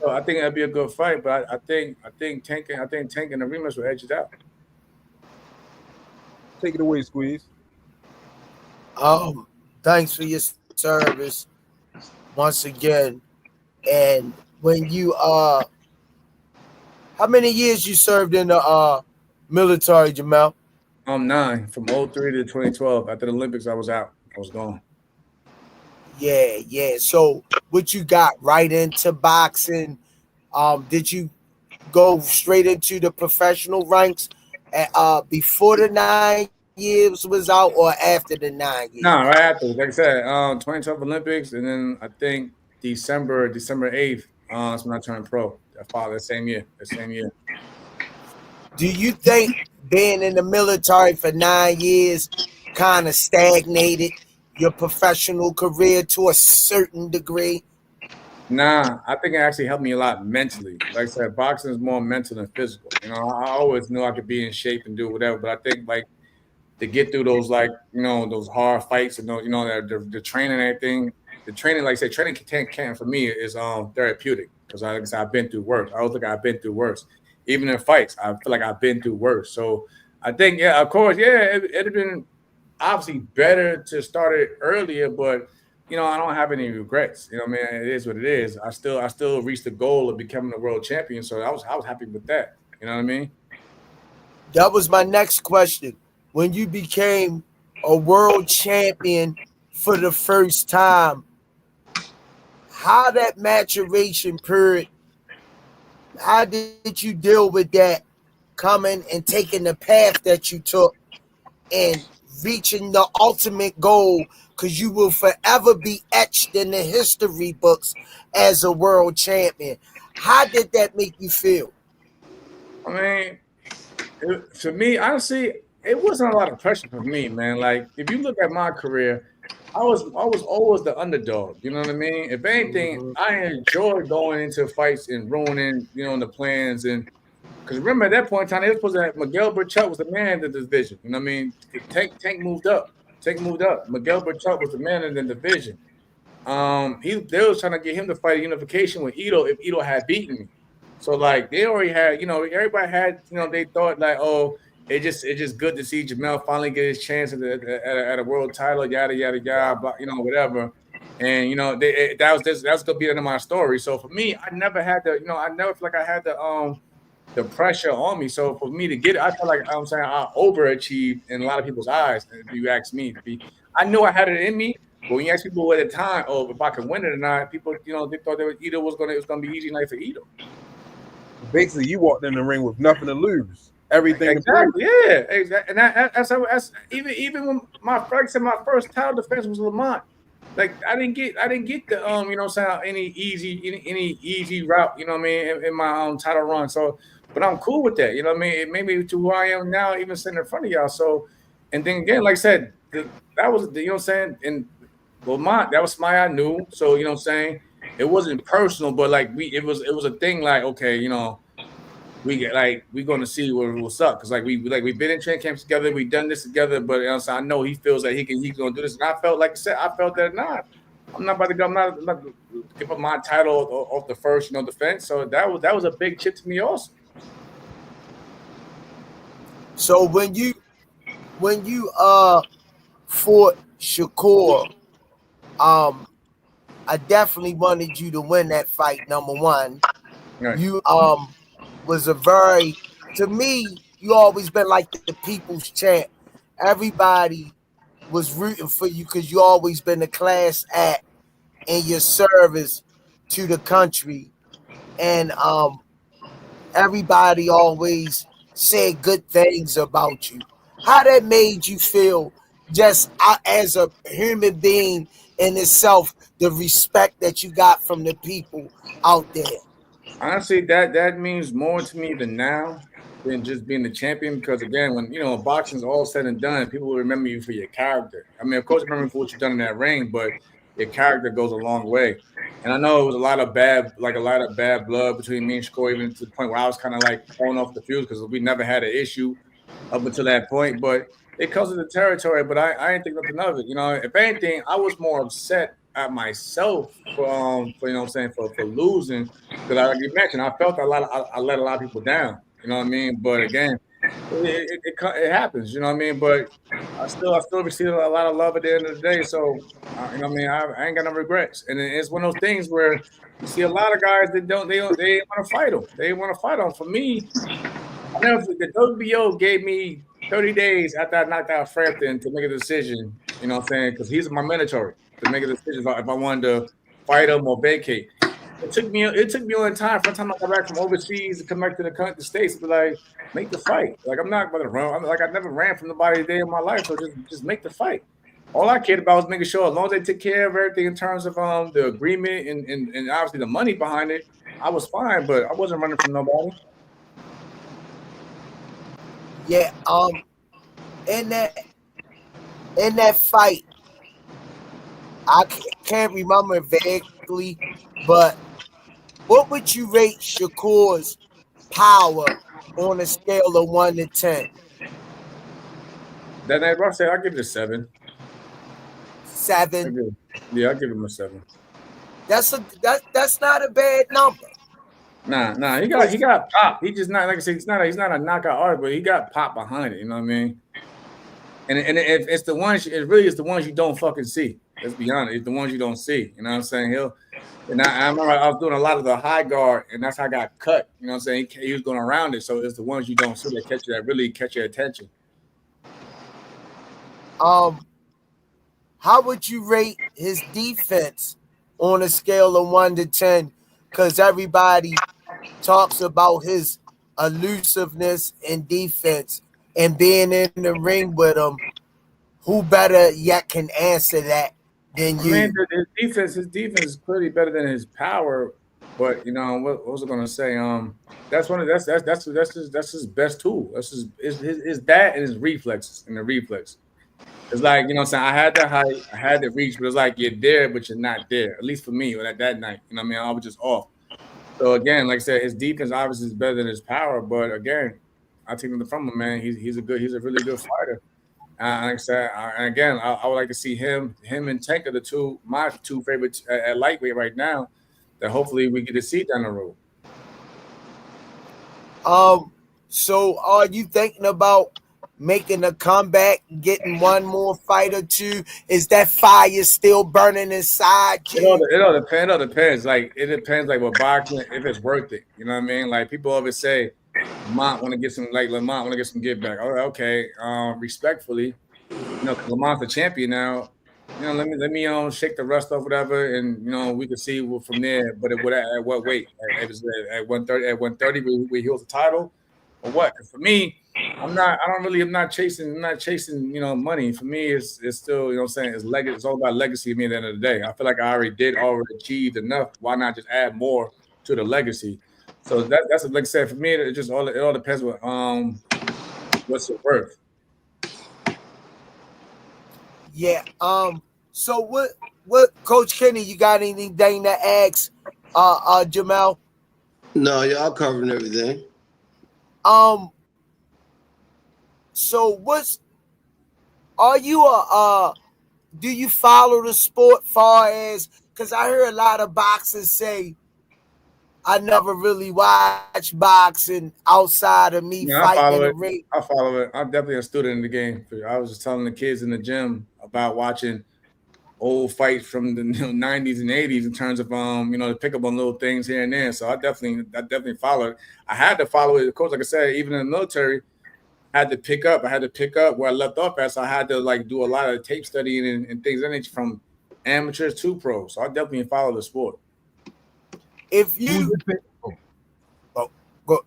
So I think that'd be a good fight. But I think Tank and the rematch will edge it out. Take it away, Squeeze. Thanks for your service once again. And when you how many years you served in the military, Jamel? 9 from 03 to 2012. After the Olympics, I was out. I was gone. Yeah. So what you got right into boxing? Did you go straight into the professional ranks before the 9 years was out or after the 9 years? No, right after. Like I said, 2012 Olympics, and then I think December 8th, that's when I turned pro. That same year. Do you think being in the military for 9 years kind of stagnated your professional career to a certain degree? Nah, I think it actually helped me a lot mentally. Like I said, boxing is more mental than physical. I always knew I could be in shape and do whatever, but I think like to get through those those hard fights and the training and everything. The training, like I said, training can for me is therapeutic because like I said, I've been through worse. I always think I've been through worse. Even in fights, I feel like I've been through worse. So I think, yeah, of course, yeah, it'd have been obviously better to start it earlier, but I don't have any regrets. It is what it is. I still reached the goal of becoming a world champion, so I was happy with that. You know what I mean? That was my next question. When you became a world champion for the first time, how that maturation period, how did you deal with that coming and taking the path that you took and reaching the ultimate goal? Because you will forever be etched in the history books as a world champion. How did that make you feel? I mean, to me, honestly, it wasn't a lot of pressure for me, man. Like, if you look at my career, I was always the underdog. You know what I mean? If anything, I enjoyed going into fights and ruining, the plans. And because remember at that point in time, they were supposed to have Miguel Burchett was the man of the division. You know what I mean? Tank moved up. Miguel Burchett was the man of the division. They was trying to get him to fight a unification with Ito if Ito had beaten me. So like they already had, everybody had, they thought like, oh, it's just good to see Jamel finally get his chance at a world title, yada yada yada, whatever. And that was gonna be the end of my story. So for me, I never had I never feel like I had the pressure on me. So for me to get it, I feel like I overachieved in a lot of people's eyes. If you ask me, I knew I had it in me. But when you ask people at the time, oh, if I could win it or not, people, they thought it was gonna be easy night for Ito. Basically, you walked in the ring with nothing to lose. Everything. Exactly. Yeah. Exactly. And that's even when my first title defense was Lamont. Like I didn't get the any easy route. You know what I mean in my title run. So, but I'm cool with that. You know what I mean. It made me to who I am now, even sitting in front of y'all. So, and then again, like I said, that was what I'm saying. And Lamont, that was somebody I knew. So you know what I'm saying. It wasn't personal, but like it was a thing. Like okay, we're gonna see what's up because we've been in training camps together, we've done this together, but I know he feels that he's gonna do this, and I felt like I said, that I'm not about to go, I'm not give up my title off the first defense. So that was a big chip to me also. So when you fought Shakur, I definitely wanted you to win that fight. Number one, Right. you was a very, to me, you always been like the people's champ. Everybody was rooting for you because you always been a class act in your service to the country, and everybody always said good things about you. How that made you feel, just as a human being in itself, the respect that you got from the people out there. Honestly, that means more to me than now than just being the champion. Because again, when boxing's all said and done, people will remember you for your character. I mean, of course, remember for what you've done in that ring, but your character goes a long way. And I know it was a lot of bad blood between me and Shakur, even to the point where I was kind of like thrown off the field because we never had an issue up until that point. But it comes with the territory. But I didn't think nothing of it. If anything, I was more upset at myself for what I'm saying, for losing, because like you mentioned, I felt I let a lot of people down. You know what I mean? But again, it happens. You know what I mean? But I still receive a lot of love at the end of the day. So you know what I mean? I ain't got no regrets. And it's one of those things where you see a lot of guys that they want to fight them. They want to fight them. For me, I never the WBO gave me 30 days after I knocked out Frampton to make a decision. You know what I'm saying? Because he's my mandatory to make a decision if I wanted to fight him or vacate. It took me a long time from the time I got back from overseas to come back to the States to be like, make the fight. Like, I'm not going to run. I never ran from nobody a day in my life, so just make the fight. All I cared about was making sure as long as they took care of everything in terms of the agreement and obviously the money behind it, I was fine, but I wasn't running from nobody. Yeah, in that fight, I can't remember vaguely, but what would you rate Shakur's power on a scale of 1 to 10? That night, Ross said, I'll give it a 7. 7. I'll give him a 7. That's not a bad number. Nah. He got pop. He just not, like I said, he's not a knockout artist, but he got pop behind it. You know what I mean? And if it's the ones, it really is the ones you don't fucking see. Let's be honest, it's the ones you don't see. You know what I'm saying? And I remember I was doing a lot of the high guard, and that's how I got cut. You know what I'm saying? He was going around it, so it's the ones you don't see that really catch your attention. How would you rate his defense on a scale of 1 to 10? Because everybody talks about his elusiveness in defense and being in the ring with him. Who better yet can answer that than you? I mean, his defense is clearly better than his power. But what was I going to say? That's his best tool. That's his that and his reflexes and the reflex. It's like, what I'm saying, I had the height, I had the reach, but it's like you're there, but you're not there. At least for me, at that night, you know what I mean? I was just off. So again, like I said, his defense obviously is better than his power, but again, I take nothing from him, man. He's a really good fighter. Like I said, and again, I would like to see him and Tank are my two favorites at lightweight right now. That hopefully we get to see down the road. So are you thinking about making a comeback, getting one more fight or two? Is that fire still burning inside you? It all depends. Like, it depends, like, what boxing, if it's worth it. You know what I mean? Like, people always say, Lamont want to get some get back. Oh, okay. Respectfully, Lamont's the champion now. Let me shake the rust off, whatever, and we can see from there. But at what weight? At 130, where he holds the title, or what? For me, I'm not chasing money. For me, it's still, what I'm saying, it's legacy. It's all about legacy. To me, at the end of the day, I feel like I already achieved enough. Why not just add more to the legacy? So that's like I said. For me, it all depends on what's it worth. Yeah. So what, Coach Kenny? You got anything to ask, Jamel? No, y'all covering everything. So do you follow the sport far as, because I hear a lot of boxers say I never really watched boxing outside of me Yeah, I fighting in follow the it. ring. I follow it. I'm definitely a student in the game. I was just telling the kids in the gym about watching old fights from the 90s and 80s in terms of to pick up on little things here and there. So I definitely followed it. I had to follow it. Of course, like I said, even in the military, I had to pick up where I left off at. So I had to like do a lot of tape studying and things in it from amateurs to pros. So I definitely follow the sport. If you go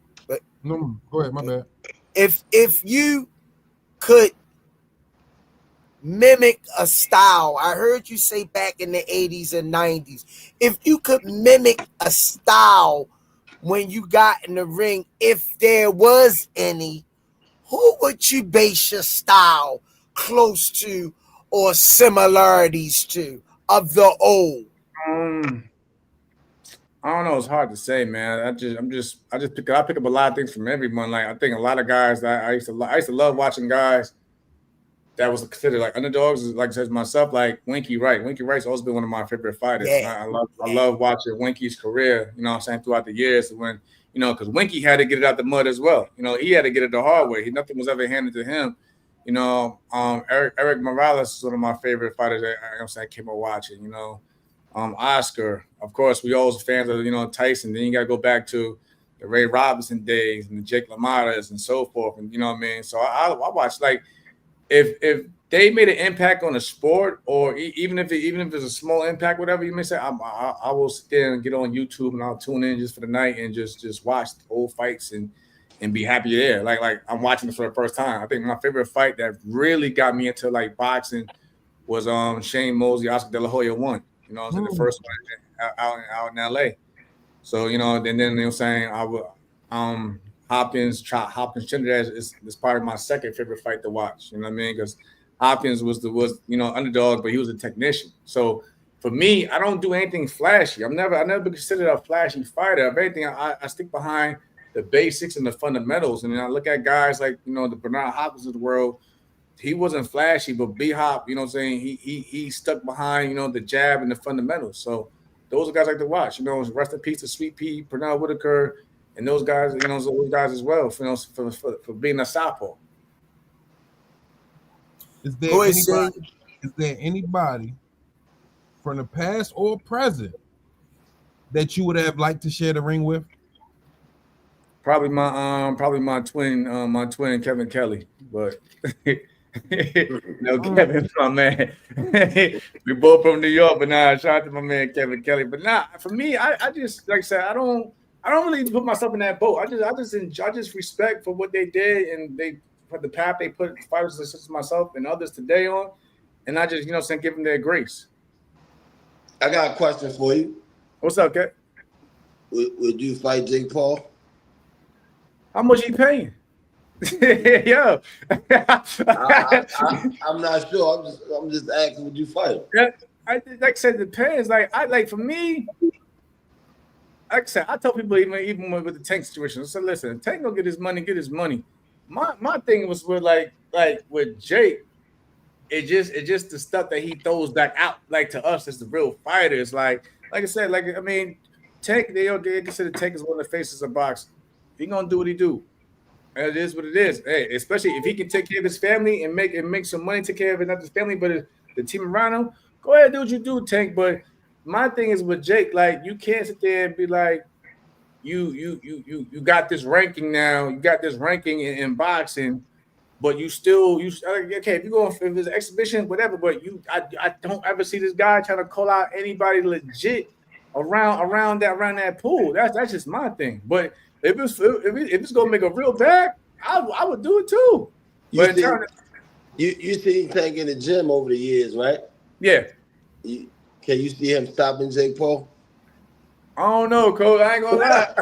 ahead, my bad. If you could mimic a style, I heard you say back in the 80s and 90s, if you could mimic a style when you got in the ring, if there was any, who would you base your style close to or similarities to of the old? I don't know. It's hard to say, man. I pick up a lot of things from everyone. Like I think a lot of guys that I used to love watching guys that was considered like underdogs. Like says myself, like Winky Wright. Winky Wright's always been one of my favorite fighters. Yeah. I love watching Winky's career. You know what I'm saying, throughout the years when because Winky had to get it out the mud as well. He had to get it the hard way. Nothing was ever handed to him. Eric Morales is one of my favorite fighters that came up watching. Oscar, of course, we always fans of Tyson. Then you got to go back to the Ray Robinson days and the Jake LaMotta's and so forth, and you know what I mean. So I watch, like, if they made an impact on the sport, or even if it's a small impact, whatever you may say, I will sit there and get on YouTube and I'll tune in just for the night and just watch old fights and be happy there. Like I'm watching it for the first time. I think my favorite fight that really got me into like boxing was Shane Mosley, Oscar De La Hoya won. The first one out in LA. So, and then saying I would Hopkins Trinidad is probably my second favorite fight to watch. You know what I mean? Because Hopkins was underdog, but he was a technician. So for me, I don't do anything flashy. I never been considered a flashy fighter. If anything, I stick behind the basics and the fundamentals. And then I look at guys like, the Bernard Hopkins of the world. He wasn't flashy, but B-Hop, he stuck behind, the jab and the fundamentals. So those are guys I like to watch. Rest in peace to Sweet Pea, Pernell Whitaker, and those guys, those guys as well, for being a southpaw. Is there anybody from the past or present that you would have liked to share the ring with? Probably my twin Kevin Kelly, but Kevin's my man. We both from New York, but shout out to my man Kevin Kelly. But for me, I just, like I said, I don't really put myself in that boat. I just respect for what they did and for the path they put fighters such as myself and others today on, and I just give them their grace. I got a question for you. What's up, Kat? Would you fight Jake Paul? How much he paying? Yo, I'm not sure. I'm just asking, would you fight him? Like I said, it depends. For me, like I said, I tell people even with the Tank situation. I said, listen, Tank gonna get his money. My thing was with like with Jake, it just the stuff that he throws back out like to us as the real fighters. Like I said, Tank, they consider Tank as one of the faces of boxing. He gonna do what he do. It is what it is. Hey, especially if he can take care of his family and make some money, take care of not his family, but the team around him. Go ahead, do what you do, Tank. But my thing is with Jake, like, you can't sit there and be like, you got this ranking now. You got this ranking in boxing, but you okay. If you go if it's an exhibition, whatever. But I don't ever see this guy trying to call out anybody legit around that pool. That's just my thing. But if it's gonna make a real bag, I would do it too. You seen Tank in the gym over the years, right? Yeah. Can you see him stopping Jake Paul? I don't know, Coach. I ain't gonna lie.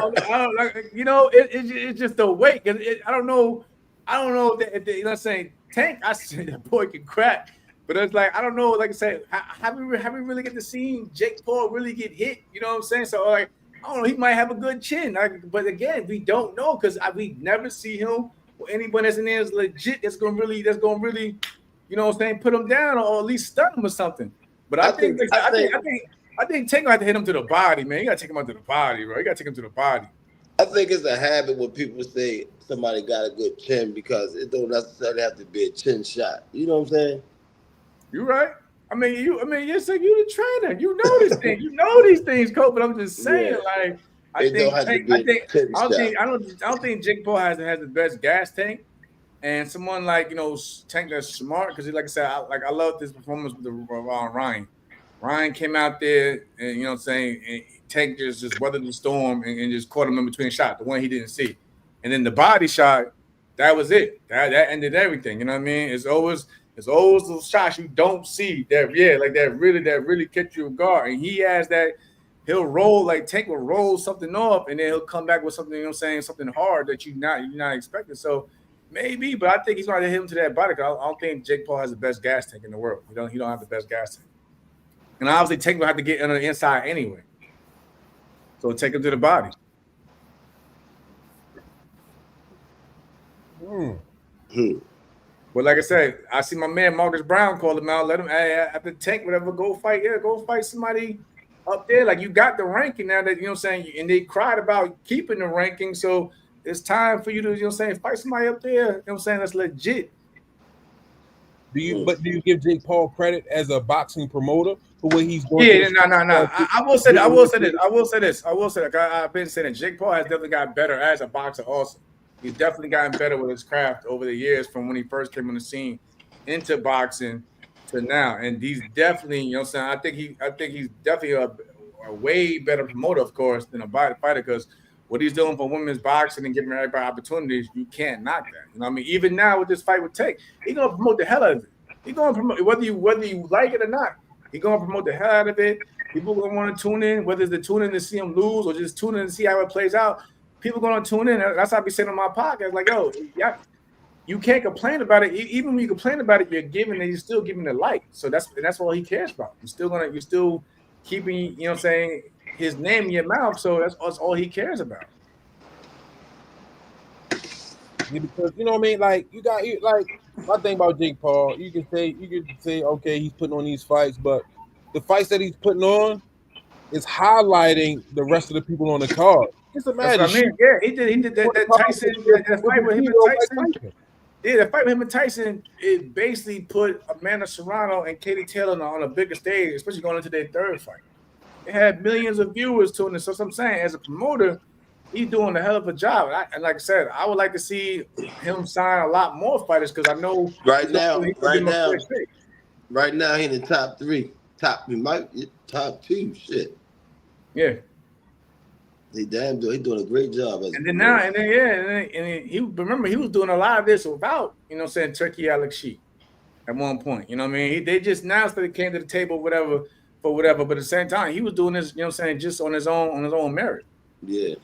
It's just the weight. I don't know. If they, I'm saying Tank. I said that boy can crack, but it's like I don't know. Like I said, have we really get to see Jake Paul really get hit? You know what I'm saying? So like, I don't know. He might have a good chin, but again, we don't know because we never see him or anyone that's in there is legit. That's gonna really, you know what I'm saying, put him down or at least stun him or something. But I think Tank gonna have to hit him to the body, man. You gotta take him out to the body, bro. You gotta take him to the body. I think it's a habit when people say somebody got a good chin because it don't necessarily have to be a chin shot. You know what I'm saying? You're right. I mean, you're saying you the trainer. You know these things. You know these things, Cole. But I'm just saying, like, I don't think Jake Paul has the best gas tank. And someone like, Tank that's smart, because like I said, I love this performance with Ryan. Ryan came out there and, you know what I'm saying, and Tank just weathered the storm and just caught him in between shots, the one he didn't see. And then the body shot, that was it. That ended everything. You know what I mean? It's always those shots you don't see that really catch you off guard. And he has that, he'll roll, like Tank will roll something off and then he'll come back with something, you know what I'm saying, something hard that you're not expecting. So maybe, but I think he's going to hit him to that body. I don't think Jake Paul has the best gas tank in the world. He don't have the best gas tank. And obviously Tank will have to get on the inside anyway. So take him to the body. But like I said, I see my man Marcus Brown call him out. Let him after Tank, whatever, go fight. Yeah, go fight somebody up there. Like, you got the ranking now that, you know what I'm saying, and they cried about keeping the ranking. So it's time for you to, you know what I'm saying, fight somebody up there, you know what I'm saying, that's legit. Do you give Jake Paul credit as a boxing promoter for what he's doing? Yeah, no. I will say this. I've been saying that Jake Paul has definitely gotten better as a boxer also. He's definitely gotten better with his craft over the years from when he first came on the scene into boxing to now. And he's definitely, you know what I'm saying, I think he's definitely a way better promoter, of course, than a fighter, because what he's doing for women's boxing and giving everybody opportunities, you can't knock that. You know what I mean? Even now with this fight with Tank, he's gonna promote the hell out of it. He's gonna promote whether you like it or not. He's gonna promote the hell out of it. People gonna want to tune in, whether it's to tune in to see him lose or just tune in to see how it plays out. People gonna tune in. That's how I be saying on my podcast, like, yo, yeah, you can't complain about it. Even when you complain about it, you're still giving the light. So that's all he cares about. You're still keeping, you know what I'm saying, his name in your mouth, so that's all he cares about. Yeah, because you know what I mean, like my thing about Jake Paul, you can say okay, he's putting on these fights, but the fights that he's putting on is highlighting the rest of the people on the card. Just imagine. That's what I mean. Yeah, he did that Tyson, that fight with him and Tyson. Yeah, the fight with him and Tyson, it basically put Amanda Serrano and Katie Taylor on a bigger stage, especially going into their third fight. They had millions of viewers tuning in. So I'm saying, as a promoter, he's doing a hell of a job. And like I said, I would like to see him sign a lot more fighters, because I know right now he in the top 3. He might be top 2. Shit. Yeah. He doing a great job. And then he was doing a lot of this without, you know what I'm saying, Turkey Alex Sheik at one point. You know what I mean? They just announced that he came to the table, whatever. But at the same time, he was doing this, you know what I'm saying, just on his own merit. Yeah.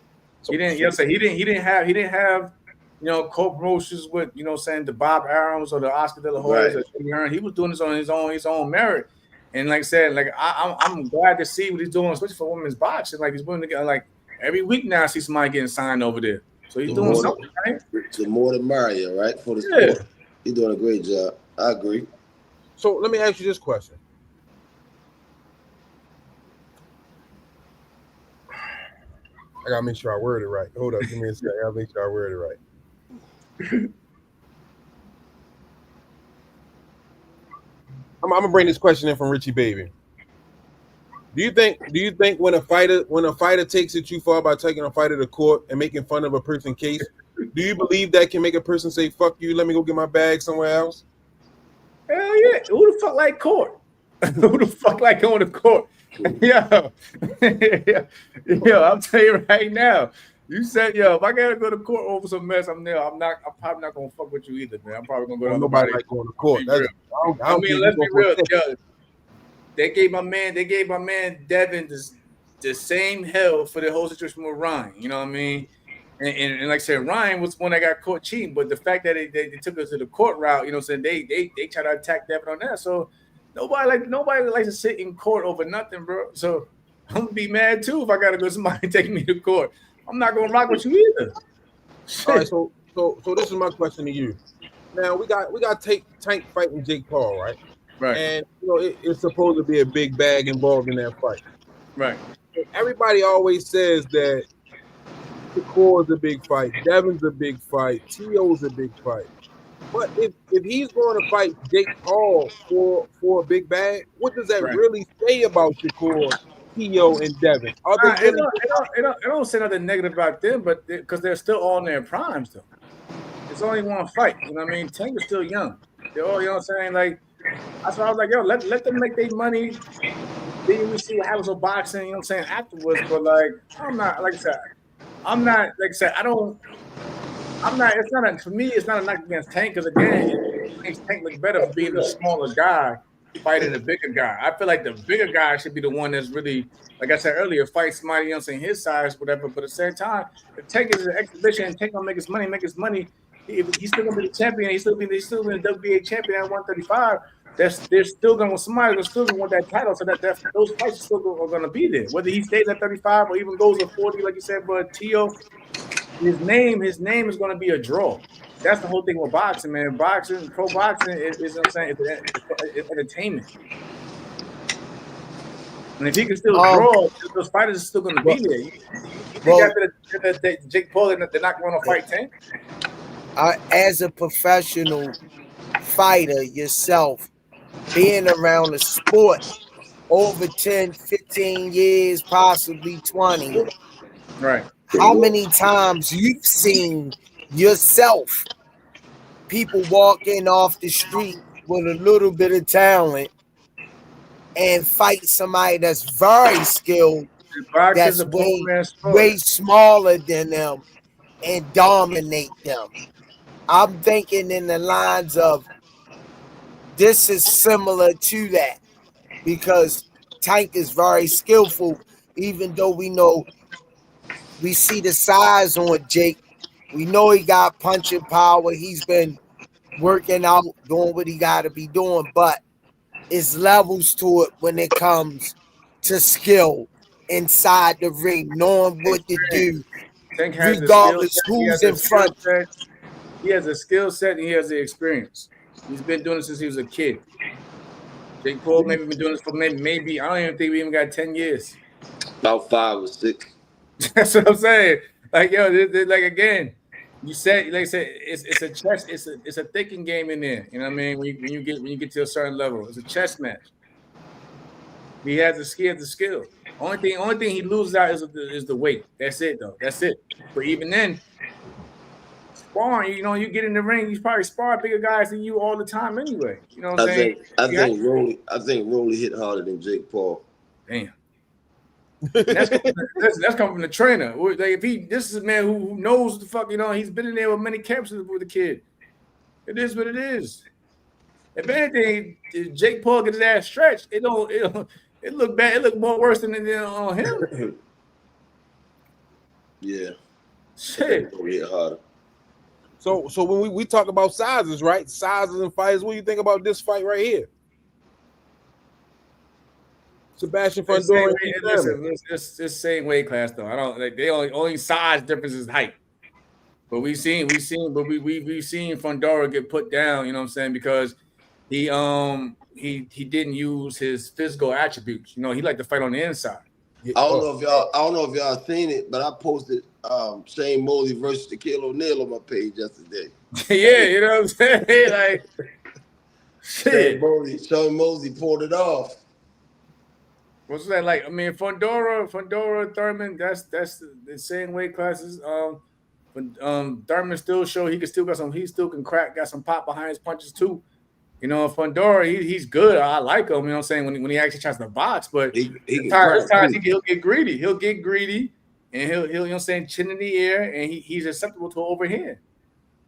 He didn't have, you know, co-promotions with, you know what I'm saying, the Bob Arums or the Oscar De La Hoyas or Jimmy Hearn. He was doing this on his own merit. And like I said, like I'm glad to see what he's doing, especially for women's boxing. Like, he's putting together, like, every week now I see somebody getting signed over there. So he's doing something, right? The more the Mario, right? For the sport. He's doing a great job. I agree. So let me ask you this question. I gotta make sure I word it right. Hold up, give me a second. I gotta make sure I word it right. I'm gonna bring this question in from Richie Baby. Do you think when a fighter takes it too far by taking a fighter to court and making fun of a person's case, do you believe that can make a person say, "Fuck you, let me go get my bag somewhere else"? Hell yeah! Who the fuck like court? Who the fuck like going to court? Yo, I'm telling you right now. You said, if I gotta go to court over some mess, I'm probably not gonna fuck with you either, man. I'm probably gonna go to nobody like going to court. I mean, let's be real. Yo, they gave my man Devin the same hell for the whole situation with Ryan. You know what I mean? And like I said, Ryan was one that got caught cheating, but the fact that they took us to the court route, you know what I'm saying, they try to attack Devin on that. So nobody likes to sit in court over nothing, bro. So I'm gonna be mad too if I gotta go somebody taking me to court. I'm not gonna rock with you either. All right, so this is my question to you. Now we got Tank fighting Jake Paul, right? Right. And you know it's supposed to be a big bag involved in that fight. Right. Everybody always says that Shakur's a big fight, Devin's a big fight, T.O.'s a big fight. But if he's going to fight Jake Paul for a big bag, what does that Right. really say about Shakur, T.O., and Devin? Are they really? It don't say nothing negative about them, but because they're still all in their primes, though. It's only one fight. You know what I mean? Tank is still young. They're all, you know what I'm saying? Like, that's why I was like, yo, let them make their money. Then we see what happens with boxing, you know what I'm saying, afterwards. But, like, I'm not, like I said, I'm not, like I said, it's not, for me, it's not a knock against Tank, because, again, it makes Tank look better for being the smaller guy fighting the bigger guy. I feel like the bigger guy should be the one that's really, like I said earlier, fight somebody, you know what I'm saying, his size, whatever. But at the same time, if Tank is an exhibition and Tank gonna make his money, he's still gonna be the champion, he's still gonna be the WBA champion at 135. They're still gonna want that title, so that those fights still are gonna be there. Whether he stays at 35 or even goes to 40, like you said, but T.O., his name is going to be a draw. That's the whole thing with boxing, man. Pro boxing is what I'm saying, it's entertainment. And if he can still draw, those fighters are still going to be there. You think after Jake Paul, they're not going to fight Tank? As a professional fighter yourself, being around the sport over 10, 15 years, possibly 20. Right. How many times you've seen yourself people walking off the street with a little bit of talent and fight somebody that's very skilled, that's way smaller than them, and dominate them? I'm thinking in the lines of this is similar to that, because Tank is very skillful, even though we see the size on Jake. We know he got punching power. He's been working out, doing what he got to be doing, but it's levels to it when it comes to skill inside the ring, knowing what to do, regardless who's in front. He has a skill set and he has the experience. He's been doing it since he was a kid. Jake Paul maybe been doing this for maybe I don't even think we even got 10 years. About 5 or 6. That's what I'm saying. Like, yo, like, again, you said, like I said, it's a chess, it's a thinking game in there. You know what I mean? When you get to a certain level, it's a chess match. He has the skill. Only thing he loses out is the weight. That's it, though. That's it. But even then, sparring, you get in the ring, you probably spar bigger guys than you all the time anyway. You know what I'm saying? I think Rolly hit harder than Jake Paul. Damn. That's coming from the trainer. Like, this is a man who knows the fuck, he's been in there with many camps with the kid. It is what it is. If anything, if Jake Paul gets his ass stretched, it look bad. It look more worse than on him. Yeah. Shit. Hit harder. So when we talk about sizes, right? Sizes and fights, what do you think about this fight right here? Sebastian Fundora. It's the same weight class though. I don't like they only size difference is height. But we've seen Fundora get put down, you know what I'm saying, because he didn't use his physical attributes. He liked to fight on the inside. I don't know if y'all seen it, but I posted Shane Mosley versus Shaquille O'Neal on my page yesterday. Yeah, you know what I'm saying? Like shit. Shane Mosley pulled it off. What's that like? I mean, Fundora, Thurman, that's the same weight classes. Thurman still show he still can crack, got some pop behind his punches too. Fundora, he's good. I like him, you know what I'm saying, when he actually tries to box, but he'll get greedy. He'll get greedy and he'll you know what I'm saying, chin in the air, and he's susceptible to overhand.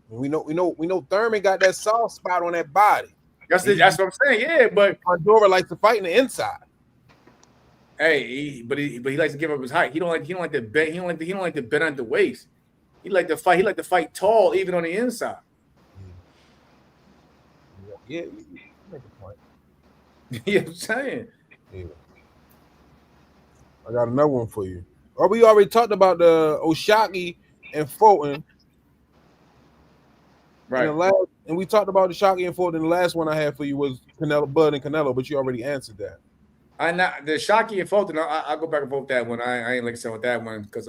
We know Thurman got that soft spot on that body. That's what I'm saying, yeah, but Fundora likes to fight in the inside. Hey, but he likes to give up his height. He don't like to bend. He don't like to bend at the waist. He like to fight tall, even on the inside. Yeah, you make a point. You know what I'm saying? Yeah. I got another one for you. We already talked about the Oshaki and Fulton. Right. And we talked about the Oshaki and Fulton. The last one I had for you was Bud and Canelo, but you already answered that. I not the Shockey and Fulton. I'll go back and forth with that one. I ain't like saying with that one because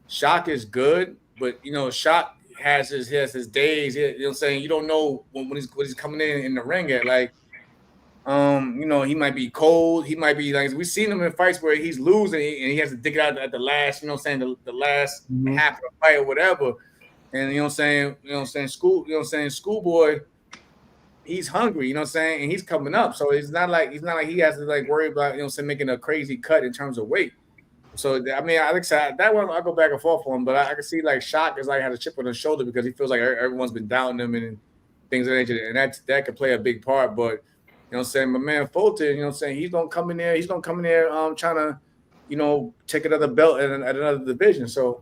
Shock is good, but Shock has his days. You know what I'm saying? You don't know when he's coming in the ring at like. He might be cold. He might be like we've seen him in fights where he's losing and he has to dig it out at the last. You know what I'm saying? The last half of the fight or whatever. And you know what I'm saying? Schoolboy. He's hungry, you know what I'm saying? And he's coming up. So it's not like he has to like worry about, making a crazy cut in terms of weight. So I mean, I think that one I'll go back and forth on, but I can see like Shock is like had a chip on his shoulder because he feels like everyone's been doubting him and things of that nature. And that could play a big part. But you know what I'm saying, my man Fulton, you know what I'm saying, he's gonna come in there trying to, take another belt at another division. So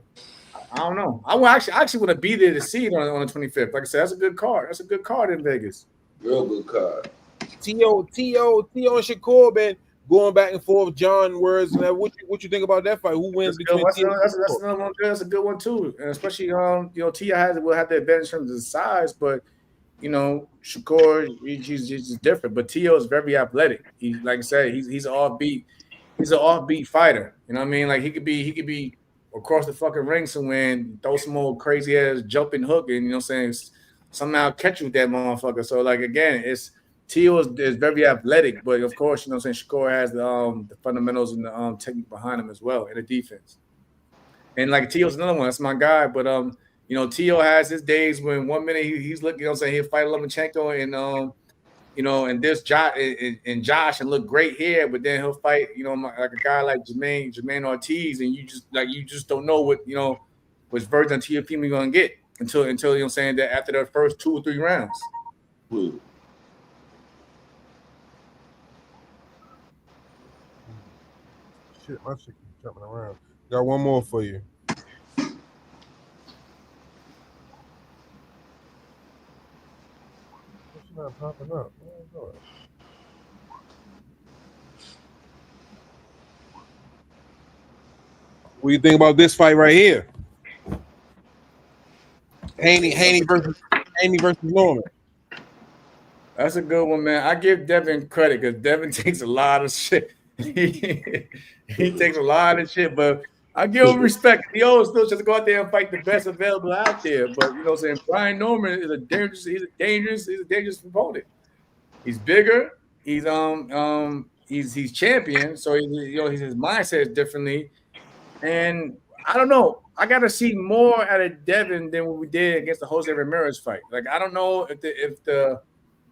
I don't know. I actually want to be there to see it on the 25th. Like I said, that's a good card. That's a good card in Vegas. Real good card. T.O. and Shakur been going back and forth. John words. And what you think about that fight? Who wins between T.O. and That's another one. That's a good one too. And especially T.O. will have the advantage in terms of the size, but Shakur he's just different. But T.O. is very athletic. He like I said, he's an offbeat. He's an offbeat fighter. You know what I mean? Like he could be across the fucking ring somewhere and throw some old crazy ass jumping hook and somehow catch you with that motherfucker. So like again, T.O. is very athletic, but of course, Shakur has the fundamentals and the technique behind him as well in the defense. And like T.O.'s another one, that's my guy. But T.O. has his days when 1 minute he's looking, he'll fight Lomachenko and this Josh and look great here, but then he'll fight, like a guy like Jermaine Ortiz, and you just don't know which version of TFP you're gonna get until that after the first 2 or 3 rounds. Shit, my shit keeps jumping around. Got one more for you. It's not popping up. What do you think about this fight right here? Haney versus Norman. That's a good one, man. I give Devin credit because Devin takes a lot of shit. He takes a lot of shit, but I give him respect. He always still just go out there and fight the best available out there. But you know what I'm saying? Brian Norman is a dangerous opponent. He's bigger. He's champion, so his mindset is differently. And I don't know. I gotta see more out of Devin than what we did against the Jose Ramirez fight. Like I don't know if the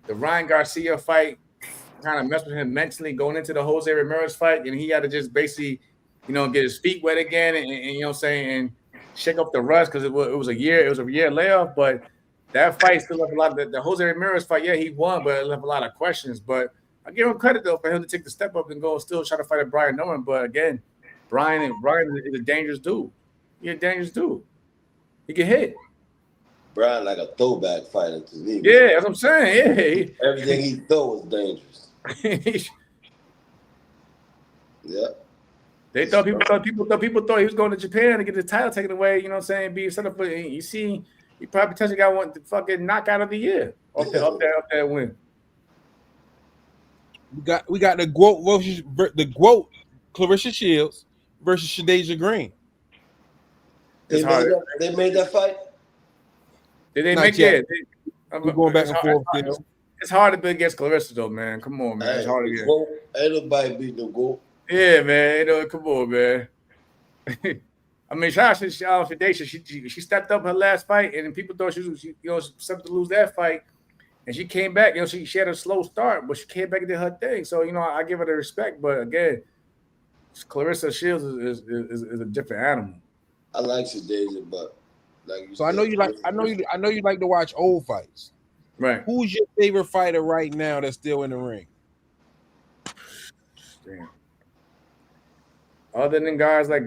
Ryan Garcia fight kind of messed with him mentally going into the Jose Ramirez fight, and he had to just basically, get his feet wet again, and and shake up the rust because it was a year layoff. But that fight still left a lot. The Jose Ramirez fight, yeah, he won, but it left a lot of questions. But I give him credit though for him to take the step up and go and still try to fight a Brian Norman. But again, Brian is a dangerous dude. He's a dangerous dude. He can hit. Brian like a throwback fighter to me. Yeah, that's what I'm saying. Yeah, everything he throws is dangerous. Yeah. They thought people thought he was going to Japan to get the title taken away. You know what I'm saying? Be set up for. You see, he probably potentially got the fucking knockout of the year off that win. We got the GOAT Clarissa Shields versus Shadeja Green. They made that fight. Did they make it? We're going back and forth. It's hard to be against Clarissa though, man. Come on, man. It's hard to get. Ain't nobody beat no GOAT. Yeah, man. Come on, man. I mean, shout out to Shadeja. She stepped up her last fight, and people thought she was set to lose that fight, and she came back. She had a slow start, but she came back and did her thing. So I give her the respect. But again, Clarissa Shields is a different animal. I like Shadeja, but like you so said, I know you like to watch old fights. Right. Who's your favorite fighter right now that's still in the ring? Damn. Other than guys like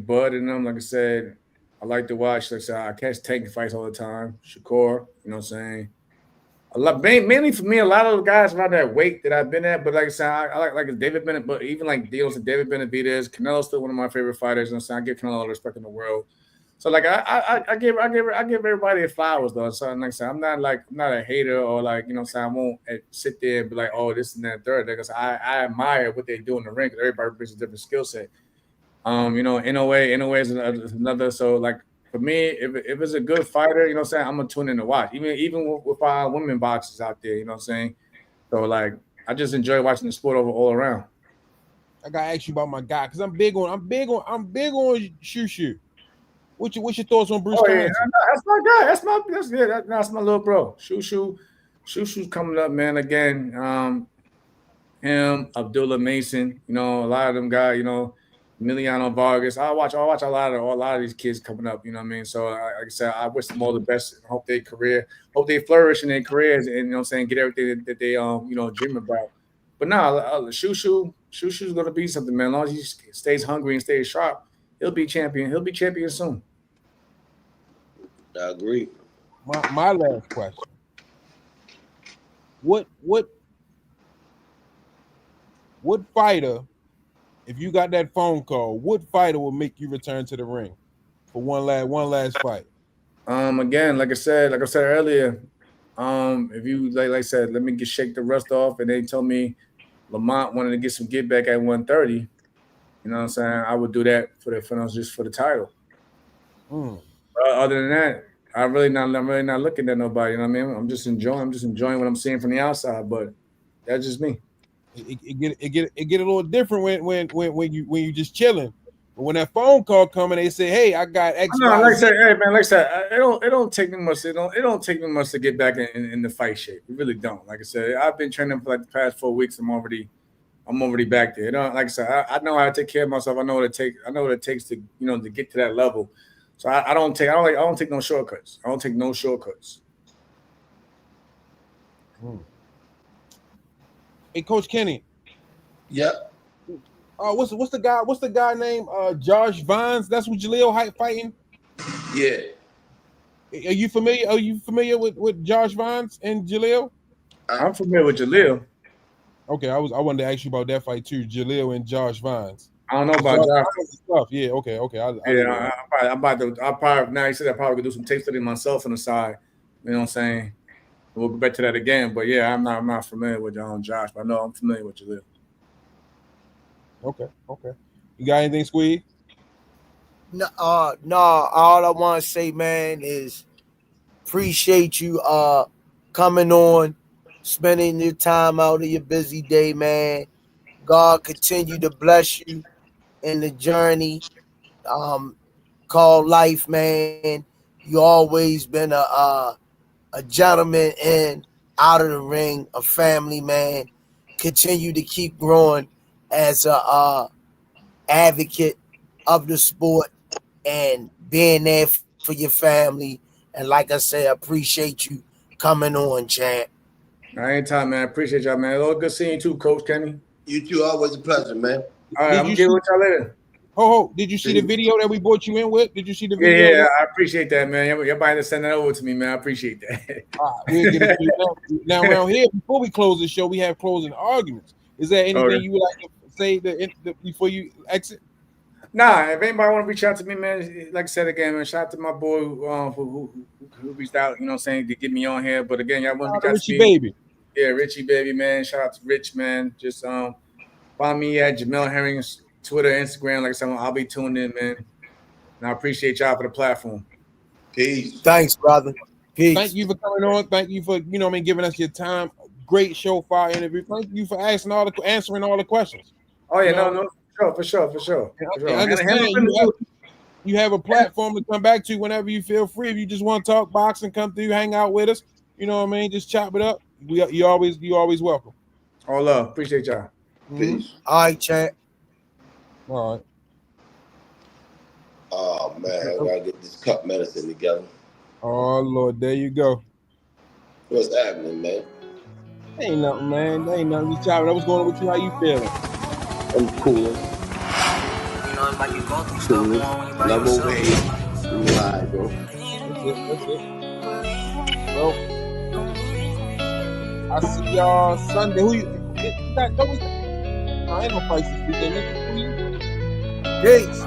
Bud and them, like I said, I like to watch. Like I said, I catch Tank fights all the time. Shakur, you know what I'm saying. Mainly for me, a lot of the guys around that weight that I've been at. But like I said, I like David Bennett. But even like David Benavidez, Canelo's still one of my favorite fighters. You know what I'm saying? I give Canelo all the respect in the world. So like I give everybody their flowers though. So like I said, I'm not a hater or like I won't sit there and be like, oh, this and that third, because I admire what they do in the ring, because everybody brings a different skill set. NOA is another. So like for me, if it's a good fighter, I'm gonna tune in to watch. Even with our women boxers out there, you know what I'm saying. So like I just enjoy watching the sport all around. I gotta ask you about my guy, because I'm big on Shushu. What's your thoughts on Bruce? Yeah, that's my guy. That's my little bro. Shushu's coming up, man. Again, him, Abdullah Mason. A lot of them guys. Emiliano Vargas. I watch a lot of these kids coming up. You know what I mean? So like I said, I wish them all the best. Hope they flourish in their careers, and get everything that they dream about. But now, Shushu's gonna be something, man. As long as he stays hungry and stays sharp, he'll be champion. He'll be champion soon. I agree. My last question: What fighter, if you got that phone call, what fighter will make you return to the ring for one last fight? Again, like I said earlier, if you like I said, let me shake the rust off, and they told me Lamont wanted to get some get back at 130. You know what I'm saying? I would do that for the title. Other than that, I'm really not looking at nobody. You know what I mean? I'm just enjoying what I'm seeing from the outside. But that's just me. It get a little different when you just chilling. But when that phone call coming, they say, "Hey, I got X." No, like I said, hey man, like I said, it don't take me much. It don't take me much to get back in the fight shape. It really don't. Like I said, I've been training for like the past 4 weeks. I'm already back there. Like I said, I know how to take care of myself. I know what it takes to to get to that level. So I don't take no shortcuts. I don't take no shortcuts. Hey, Coach Kenny. Yep. What's the guy named Josh Vines? That's what Jaleel Hype fighting. Yeah. Are you familiar with Josh Vines and Jaleel? I'm familiar with Jaleel. Okay, I wanted to ask you about that fight too, Jaleel and Josh Vines. I don't know about Josh. Stuff. Yeah, okay. I'll probably now you said I probably could do some tape study myself on the side. You know what I'm saying? We'll go back to that again, but yeah, I'm not familiar with Josh, but I know I'm familiar with Jaleel. Okay. You got anything, Squeeze? No. All I want to say, man, is appreciate you coming on, spending your time out of your busy day, man. God continue to bless you in the journey called life, man. You always been a gentleman and out of the ring, a family man. Continue to keep growing as a advocate of the sport and being there for your family. And like I said, I appreciate you coming on, champ. Anytime, man. I appreciate y'all, man. All good seeing you too, Coach Kenny. You too. Always a pleasure, man. All right, I'm gonna get with y'all later. Did you see the video that we brought you in with? Did you see the video? Yeah, I appreciate that, man. Everybody to send that over to me, man. I appreciate that. All right, we'll get it to you now. Around here, before we close the show, we have closing arguments. Is there anything you would like to say before you exit? Nah, if anybody want to reach out to me, man, like I said again, man, shout out to my boy who reached out, you know what I'm saying, to get me on here. But again, y'all want to reach out to me. Baby. Yeah, Richie Baby, man. Shout out to Rich, man. Just find me at Jamel Herring, Twitter, Instagram. Like I said, I'll be tuned in, man. And I appreciate y'all for the platform. Peace. Thanks, brother. Peace. Thank you for coming on. Thank you for giving us your time. Great show, fire interview. Thank you for answering all the questions. Oh yeah, no, for sure. I understand you have a platform to come back to whenever you feel free. If you just want to talk boxing, come through, hang out with us. You know what I mean? Just chop it up. You always welcome. All love. Appreciate y'all. Peace. All right, champ. All right. Oh man, I gotta get this cup medicine together. Oh Lord, there you go. What's happening, man? Ain't nothing, man. Ain't nothing. We chopping up. What's going on with you? How you feeling? I'm cool. You know, it's like you go through Cool. stuff when you by Level yourself. 8. Right, bro. That's it. Well, I see y'all Sunday. Who you? I ain't no fights this weekend. Who you? Peace.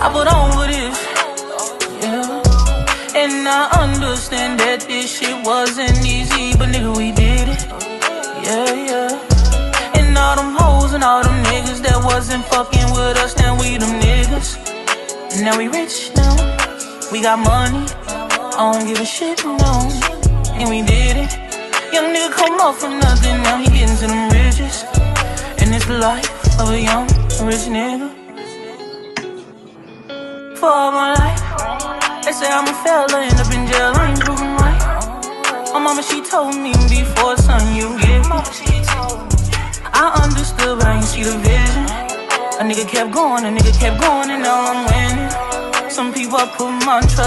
I put on for this, yeah. And I understand that this shit wasn't easy, but nigga, we did it, yeah. And all them hoes and all them niggas that wasn't fucking with us, now we them niggas. And now we rich now, we got money, I don't give a shit, no. And we did it. Young nigga come up from nothing, now he getting to them riches. And it's the life of a young, rich nigga. For all my life, they say I'm a fella, end up in jail, I ain't proven right. My mama, she told me before, son, you get me. I understood, but I ain't see the vision. A nigga kept going, and now I'm winning. Some people I put my trust